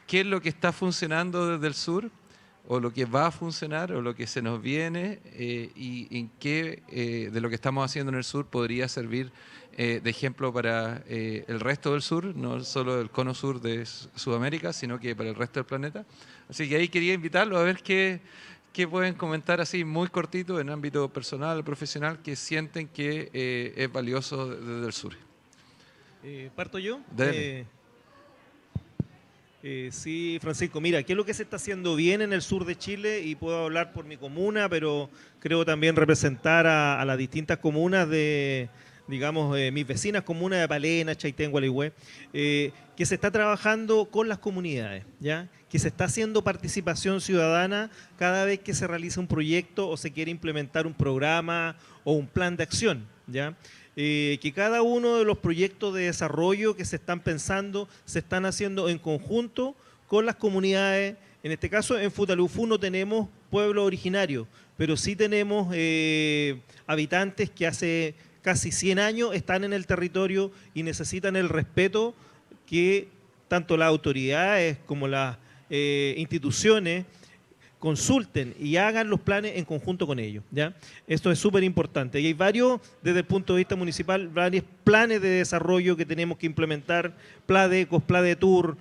qué es lo que está funcionando desde el sur, o lo que va a funcionar, o lo que se nos viene, y en qué de lo que estamos haciendo en el sur podría servir de ejemplo para el resto del sur, no solo el cono sur de Sudamérica, sino que para el resto del planeta. Así que ahí quería invitarlos a ver qué pueden comentar así muy cortito en ámbito personal, profesional, que sienten que es valioso desde el sur. ¿Parto yo? Dale. Sí, Francisco, mira, ¿qué es lo que se está haciendo bien en el sur de Chile? Y puedo hablar por mi comuna, pero creo también representar a las distintas comunas de, digamos, mis vecinas comunas de Palena, Chaitén, Gualeguay, que se está trabajando con las comunidades, ¿ya? Que se está haciendo participación ciudadana cada vez que se realiza un proyecto o se quiere implementar un programa o un plan de acción, ¿ya? Que cada uno de los proyectos de desarrollo que se están pensando se están haciendo en conjunto con las comunidades. En este caso, en Futaleufú no tenemos pueblo originario, pero sí tenemos habitantes que hace casi 100 años están en el territorio y necesitan el respeto que tanto las autoridades como las instituciones consulten y hagan los planes en conjunto con ellos, ¿ya? Esto es súper importante. Y hay varios, desde el punto de vista municipal, varios planes de desarrollo que tenemos que implementar, plan de ecos, plan de tour,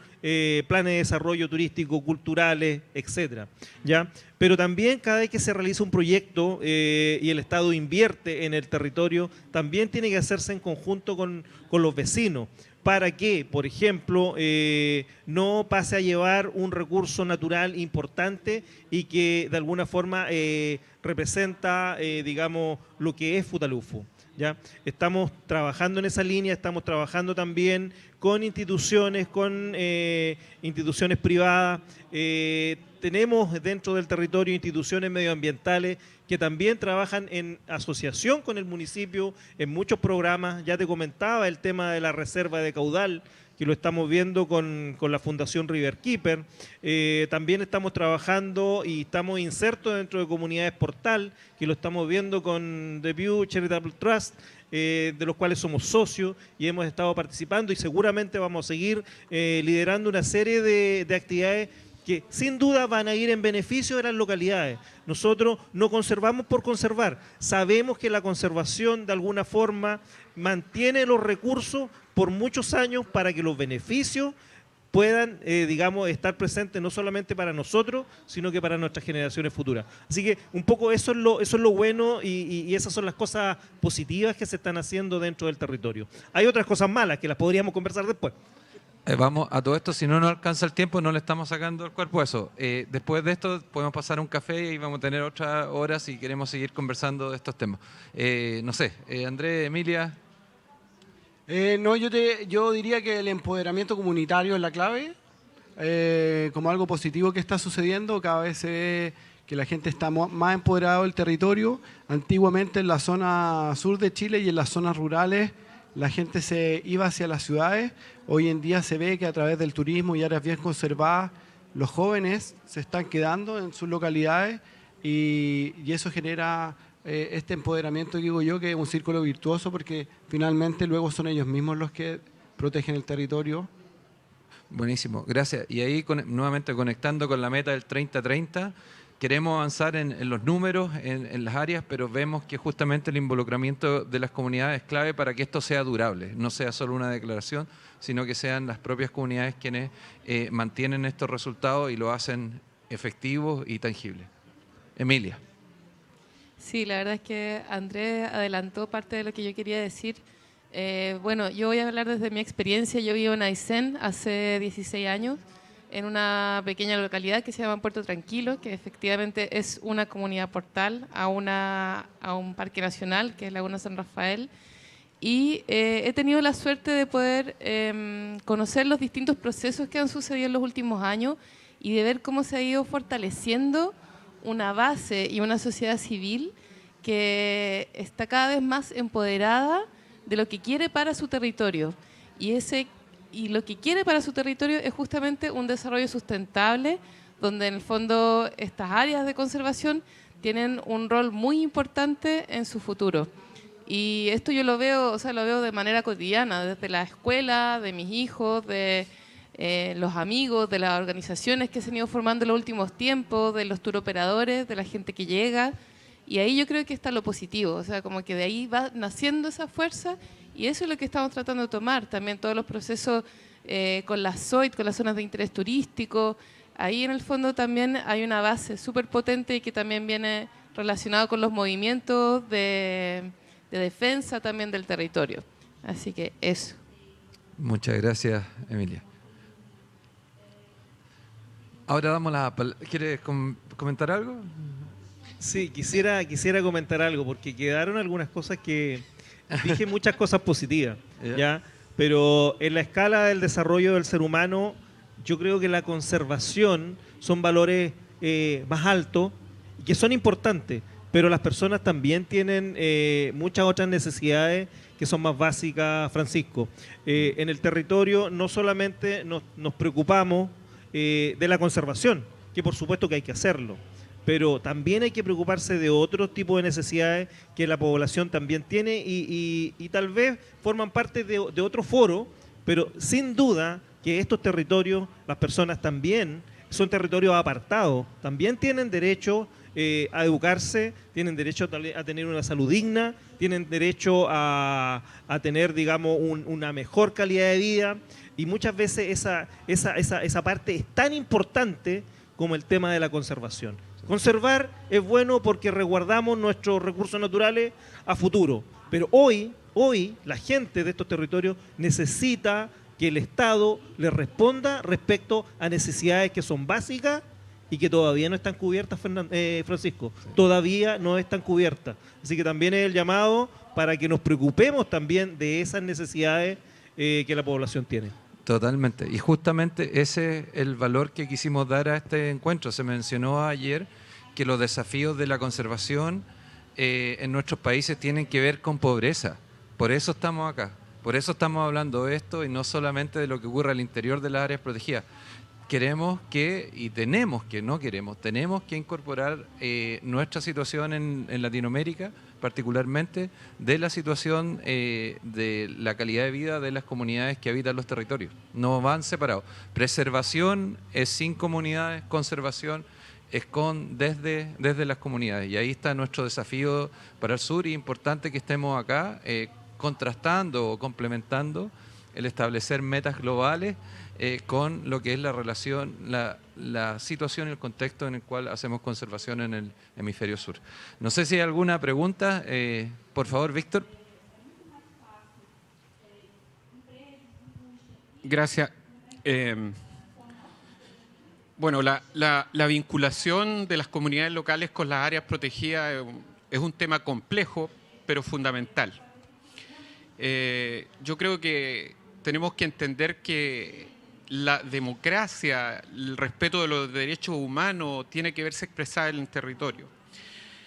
planes de desarrollo turístico, culturales, etcétera, ¿ya? Pero también cada vez que se realiza un proyecto y el Estado invierte en el territorio, también tiene que hacerse en conjunto con los vecinos, para que, por ejemplo, no pase a llevar un recurso natural importante y que de alguna forma representa, digamos, lo que es Futaleufú, ¿ya? Estamos trabajando en esa línea, estamos trabajando también con instituciones privadas. Tenemos dentro del territorio instituciones medioambientales que también trabajan en asociación con el municipio en muchos programas. Ya te comentaba el tema de la reserva de caudal, que lo estamos viendo con la Fundación Riverkeeper. También estamos trabajando y estamos insertos dentro de comunidades portal, que lo estamos viendo con The View Charitable Trust, de los cuales somos socios y hemos estado participando, y seguramente vamos a seguir liderando una serie de actividades que sin duda van a ir en beneficio de las localidades. Nosotros no conservamos por conservar, sabemos que la conservación de alguna forma mantiene los recursos por muchos años para que los beneficios puedan, digamos, estar presentes no solamente para nosotros, sino que para nuestras generaciones futuras. Así que un poco eso es lo bueno y esas son las cosas positivas que se están haciendo dentro del territorio. Hay otras cosas malas que las podríamos conversar después. Vamos a todo esto, si no nos alcanza el tiempo, no le estamos sacando el cuerpo a eso. Después de esto podemos pasar a un café y vamos a tener otras horas si queremos seguir conversando de estos temas. No sé, Andrés, Emilia. No, yo diría que el empoderamiento comunitario es la clave, como algo positivo que está sucediendo. Cada vez se ve que la gente está más empoderada del territorio. Antiguamente en la zona sur de Chile y en las zonas rurales la gente se iba hacia las ciudades. Hoy en día se ve que a través del turismo y áreas bien conservadas, los jóvenes se están quedando en sus localidades y eso genera este empoderamiento, digo yo, que es un círculo virtuoso porque finalmente luego son ellos mismos los que protegen el territorio. Buenísimo, gracias. Y ahí nuevamente conectando con la meta del 30-30, queremos avanzar en los números, en las áreas, pero vemos que justamente el involucramiento de las comunidades es clave para que esto sea durable, no sea solo una declaración, sino que sean las propias comunidades quienes mantienen estos resultados y lo hacen efectivos y tangibles. Emilia. Sí, la verdad es que Andrés adelantó parte de lo que yo quería decir. Bueno, yo voy a hablar desde mi experiencia. Yo vivo en Aysén hace 16 años, en una pequeña localidad que se llama Puerto Tranquilo, que efectivamente es una comunidad portal a un parque nacional, que es Laguna San Rafael. Y he tenido la suerte de poder conocer los distintos procesos que han sucedido en los últimos años y de ver cómo se ha ido fortaleciendo una base y una sociedad civil que está cada vez más empoderada de lo que quiere para su territorio. Y lo que quiere para su territorio es justamente un desarrollo sustentable, donde en el fondo estas áreas de conservación tienen un rol muy importante en su futuro. Y esto yo lo veo de manera cotidiana, desde la escuela, de mis hijos, de los amigos, de las organizaciones que se han ido formando en los últimos tiempos, de los tour operadores, de la gente que llega. Y ahí yo creo que está lo positivo, o sea, como que de ahí va naciendo esa fuerza y eso es lo que estamos tratando de tomar. También todos los procesos con las ZOIT, con las zonas de interés turístico. Ahí en el fondo también hay una base súper potente y que también viene relacionado con los movimientos de defensa también del territorio. Así que eso. Muchas gracias, Emilia. Ahora damos la palabra. ¿Quieres comentar algo? Sí, quisiera comentar algo, porque quedaron algunas cosas que... Dije muchas cosas positivas, ¿ya? Pero en la escala del desarrollo del ser humano, yo creo que la conservación son valores más altos, que son importantes, pero las personas también tienen muchas otras necesidades que son más básicas, Francisco. En el territorio no solamente nos preocupamos de la conservación, que por supuesto que hay que hacerlo, pero también hay que preocuparse de otros tipos de necesidades que la población también tiene y tal vez forman parte de otro foro, pero sin duda que estos territorios, las personas también son territorios apartados, también tienen derecho a educarse, tienen derecho a tener una salud digna, tienen derecho a tener, digamos, una mejor calidad de vida y muchas veces esa parte es tan importante como el tema de la conservación. Conservar es bueno porque resguardamos nuestros recursos naturales a futuro, pero hoy la gente de estos territorios necesita que el Estado le responda respecto a necesidades que son básicas y que todavía no están cubiertas, Francisco. Sí. Todavía no están cubiertas. Así que también es el llamado para que nos preocupemos también de esas necesidades que la población tiene. Totalmente. Y justamente ese es el valor que quisimos dar a este encuentro. Se mencionó ayer que los desafíos de la conservación en nuestros países tienen que ver con pobreza. Por eso estamos acá. Por eso estamos hablando de esto y no solamente de lo que ocurre al interior de las áreas protegidas. Queremos que, y tenemos que, no queremos, tenemos que incorporar nuestra situación en Latinoamérica particularmente de la situación de la calidad de vida de las comunidades que habitan los territorios. No van separados. Preservación es sin comunidades, conservación es desde las comunidades. Y ahí está nuestro desafío para el sur, y importante que estemos acá contrastando o complementando el establecer metas globales con lo que es la relación, la situación y el contexto en el cual hacemos conservación en el hemisferio sur. No sé si hay alguna pregunta. Por favor, Víctor. Gracias. Bueno, la vinculación de las comunidades locales con las áreas protegidas es un tema complejo, pero fundamental. Yo creo que tenemos que entender que la democracia, el respeto de los derechos humanos tiene que verse expresada en el territorio.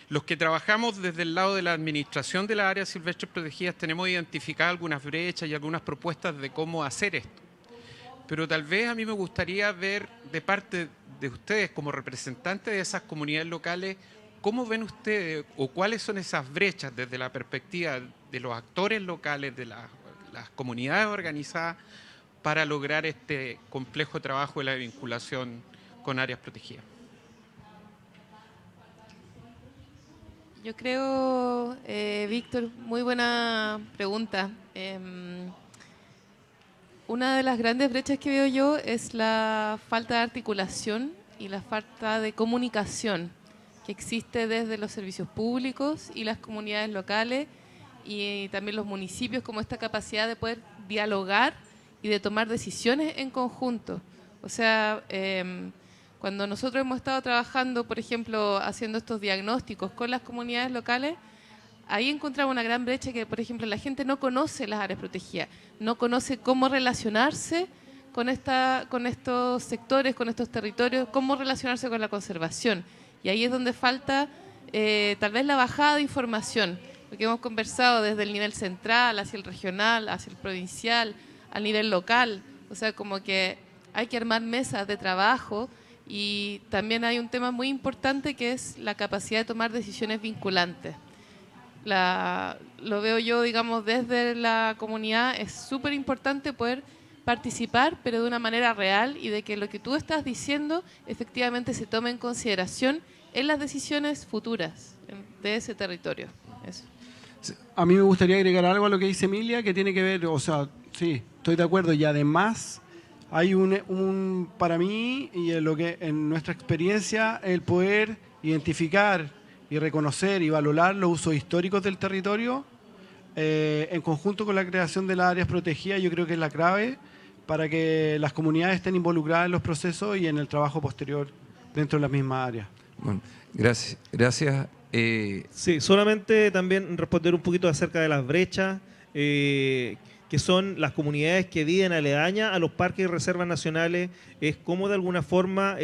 Los que trabajamos desde el lado de la administración de las áreas silvestres protegidas tenemos identificado algunas brechas y algunas propuestas de cómo hacer esto. Pero tal vez a mí me gustaría ver de parte de ustedes como representantes de esas comunidades locales, ¿cómo ven ustedes o cuáles son esas brechas desde la perspectiva de los actores locales, de las comunidades organizadas, para lograr este complejo trabajo de la vinculación con áreas protegidas? Yo creo, Víctor, muy buena pregunta. Una de las grandes brechas que veo yo es la falta de articulación y la falta de comunicación que existe desde los servicios públicos y las comunidades locales y también los municipios, como esta capacidad de poder dialogar y de tomar decisiones en conjunto. O sea, cuando nosotros hemos estado trabajando, por ejemplo, haciendo estos diagnósticos con las comunidades locales, ahí encontramos una gran brecha que, por ejemplo, la gente no conoce las áreas protegidas, no conoce cómo relacionarse con estos sectores, con estos territorios, cómo relacionarse con la conservación. Y ahí es donde falta tal vez la bajada de información, porque hemos conversado desde el nivel central, hacia el regional, hacia el provincial, al nivel local. O sea, como que hay que armar mesas de trabajo, y también hay un tema muy importante que es la capacidad de tomar decisiones vinculantes. Lo veo yo, digamos, desde la comunidad, es súper importante poder participar, pero de una manera real, y de que lo que tú estás diciendo efectivamente se tome en consideración en las decisiones futuras de ese territorio. Eso. A mí me gustaría agregar algo a lo que dice Emilia, que tiene que ver, o sea, sí, estoy de acuerdo, y además hay para mí, y en nuestra experiencia, el poder identificar y reconocer y valorar los usos históricos del territorio en conjunto con la creación de las áreas protegidas, yo creo que es la clave para que las comunidades estén involucradas en los procesos y en el trabajo posterior dentro de las mismas áreas. Bueno, gracias. Sí, solamente también responder un poquito acerca de las brechas, que son las comunidades que viven aledañas a los parques y reservas nacionales, es cómo de alguna forma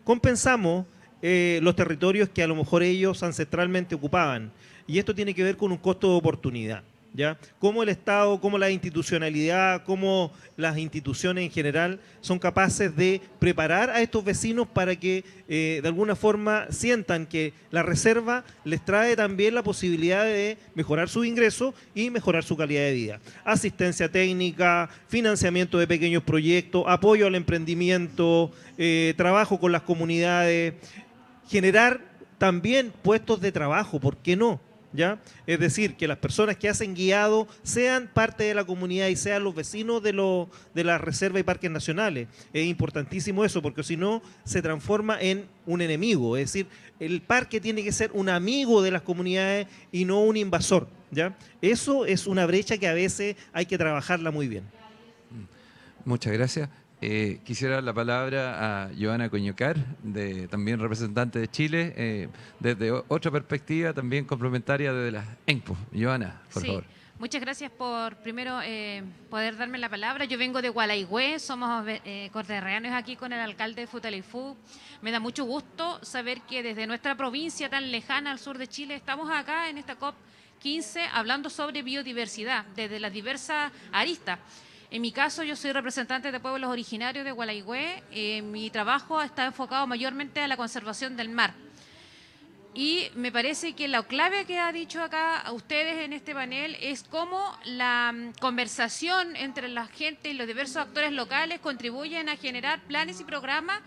compensamos los territorios que a lo mejor ellos ancestralmente ocupaban. Y esto tiene que ver con un costo de oportunidad, ¿ya? Cómo el Estado, cómo la institucionalidad, cómo las instituciones en general son capaces de preparar a estos vecinos para que de alguna forma sientan que la reserva les trae también la posibilidad de mejorar sus ingresos y mejorar su calidad de vida. Asistencia técnica, financiamiento de pequeños proyectos, apoyo al emprendimiento, trabajo con las comunidades, generar también puestos de trabajo, ¿por qué no? ¿Ya? Es decir, que las personas que hacen guiado sean parte de la comunidad y sean los vecinos de las reservas y parques nacionales. Es importantísimo eso, porque si no se transforma en un enemigo. Es decir, el parque tiene que ser un amigo de las comunidades y no un invasor, ¿ya? Eso es una brecha que a veces hay que trabajarla muy bien. Muchas gracias. Quisiera dar la palabra a Joana Coñocar, también representante de Chile, desde otra perspectiva también complementaria desde las ENPO. Joana, por favor. Muchas gracias por primero poder darme la palabra. Yo vengo de Gualaigüe, somos corterreanos aquí con el alcalde de Futaleufú. Me da mucho gusto saber que desde nuestra provincia tan lejana al sur de Chile estamos acá en esta COP15 hablando sobre biodiversidad desde las diversas aristas. En mi caso, yo soy representante de pueblos originarios de Gualaigüe. Mi trabajo está enfocado mayormente a la conservación del mar. Y me parece que la clave que ha dicho acá a ustedes en este panel es cómo la conversación entre la gente y los diversos actores locales contribuyen a generar planes y programas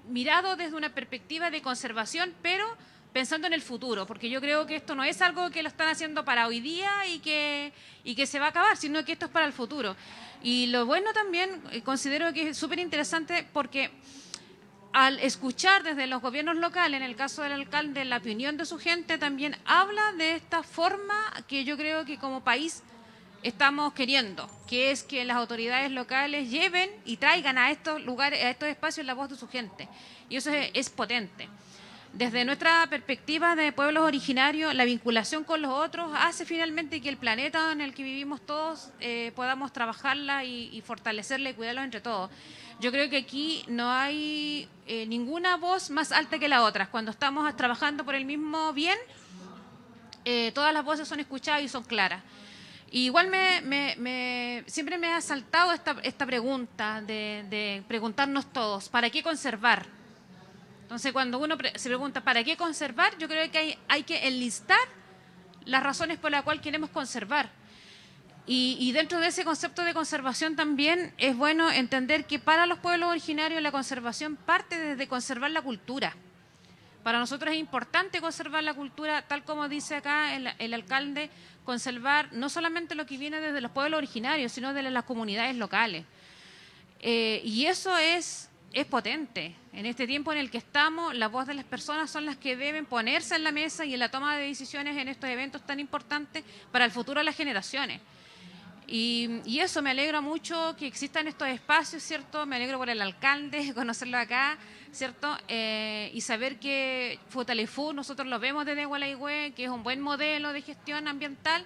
mirados desde una perspectiva de conservación, pero pensando en el futuro, porque yo creo que esto no es algo que lo están haciendo para hoy día y que se va a acabar, sino que esto es para el futuro. Y lo bueno también, considero que es súper interesante porque al escuchar desde los gobiernos locales, en el caso del alcalde, la opinión de su gente, también habla de esta forma que yo creo que como país estamos queriendo, que es que las autoridades locales lleven y traigan a estos lugares, a estos espacios, la voz de su gente. Y eso es potente. Desde nuestra perspectiva de pueblos originarios, la vinculación con los otros hace finalmente que el planeta en el que vivimos todos podamos trabajarla y fortalecerla y cuidarlo entre todos. Yo creo que aquí no hay ninguna voz más alta que la otra. Cuando estamos trabajando por el mismo bien, todas las voces son escuchadas y son claras. Y igual siempre me ha saltado esta pregunta de preguntarnos todos, ¿para qué conservar? Entonces, cuando uno se pregunta ¿para qué conservar? Yo creo que hay que enlistar las razones por las cuales queremos conservar. Y dentro de ese concepto de conservación también es bueno entender que para los pueblos originarios la conservación parte desde conservar la cultura. Para nosotros es importante conservar la cultura, tal como dice acá el alcalde, conservar no solamente lo que viene desde los pueblos originarios, sino de las comunidades locales. Y eso es potente. En este tiempo en el que estamos, la voz de las personas son las que deben ponerse en la mesa y en la toma de decisiones en estos eventos tan importantes para el futuro de las generaciones. Y eso, me alegra mucho que existan estos espacios, ¿cierto? Me alegro por el alcalde, conocerlo acá, ¿cierto? Y saber que Futaleufú nosotros lo vemos desde Gualaigüe, que es un buen modelo de gestión ambiental,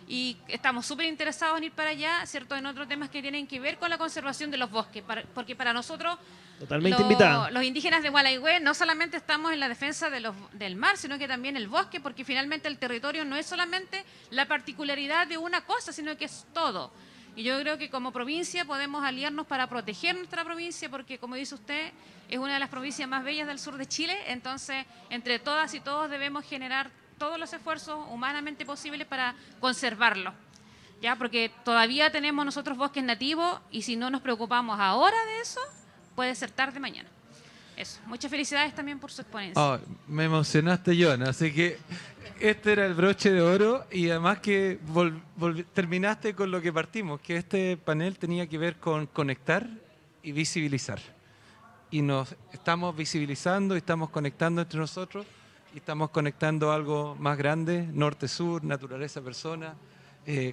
y estamos súper interesados en ir para allá, ¿cierto? En otros temas que tienen que ver con la conservación de los bosques, porque para nosotros totalmente invitada. Los indígenas de Gualaigüe no solamente estamos en la defensa del mar, sino que también el bosque, porque finalmente el territorio no es solamente la particularidad de una cosa, sino que es todo. Y yo creo que como provincia podemos aliarnos para proteger nuestra provincia, porque como dice usted, es una de las provincias más bellas del sur de Chile, entonces entre todas y todos debemos generar todos los esfuerzos humanamente posibles para conservarlo, ¿ya? Porque todavía tenemos nosotros bosques nativos y si no nos preocupamos ahora de eso, puede ser tarde mañana. Eso. Muchas felicidades también por su exponencia. Oh, me emocionaste, Joana, así que este era el broche de oro y además que terminaste con lo que partimos, que este panel tenía que ver con conectar y visibilizar. Y nos estamos visibilizando y estamos conectando entre nosotros y estamos conectando algo más grande, norte-sur, naturaleza-persona,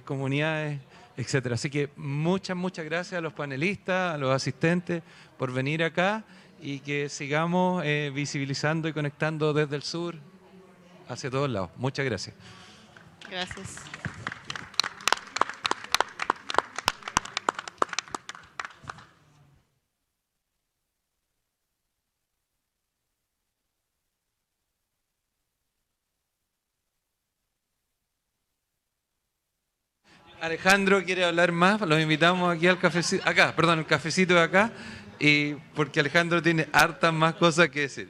comunidades, etcétera. Así que muchas gracias a los panelistas, a los asistentes por venir acá y que sigamos visibilizando y conectando desde el sur hacia todos lados. Muchas gracias. Gracias. Alejandro quiere hablar más, los invitamos aquí al cafecito, el cafecito de acá, y porque Alejandro tiene hartas más cosas que decir.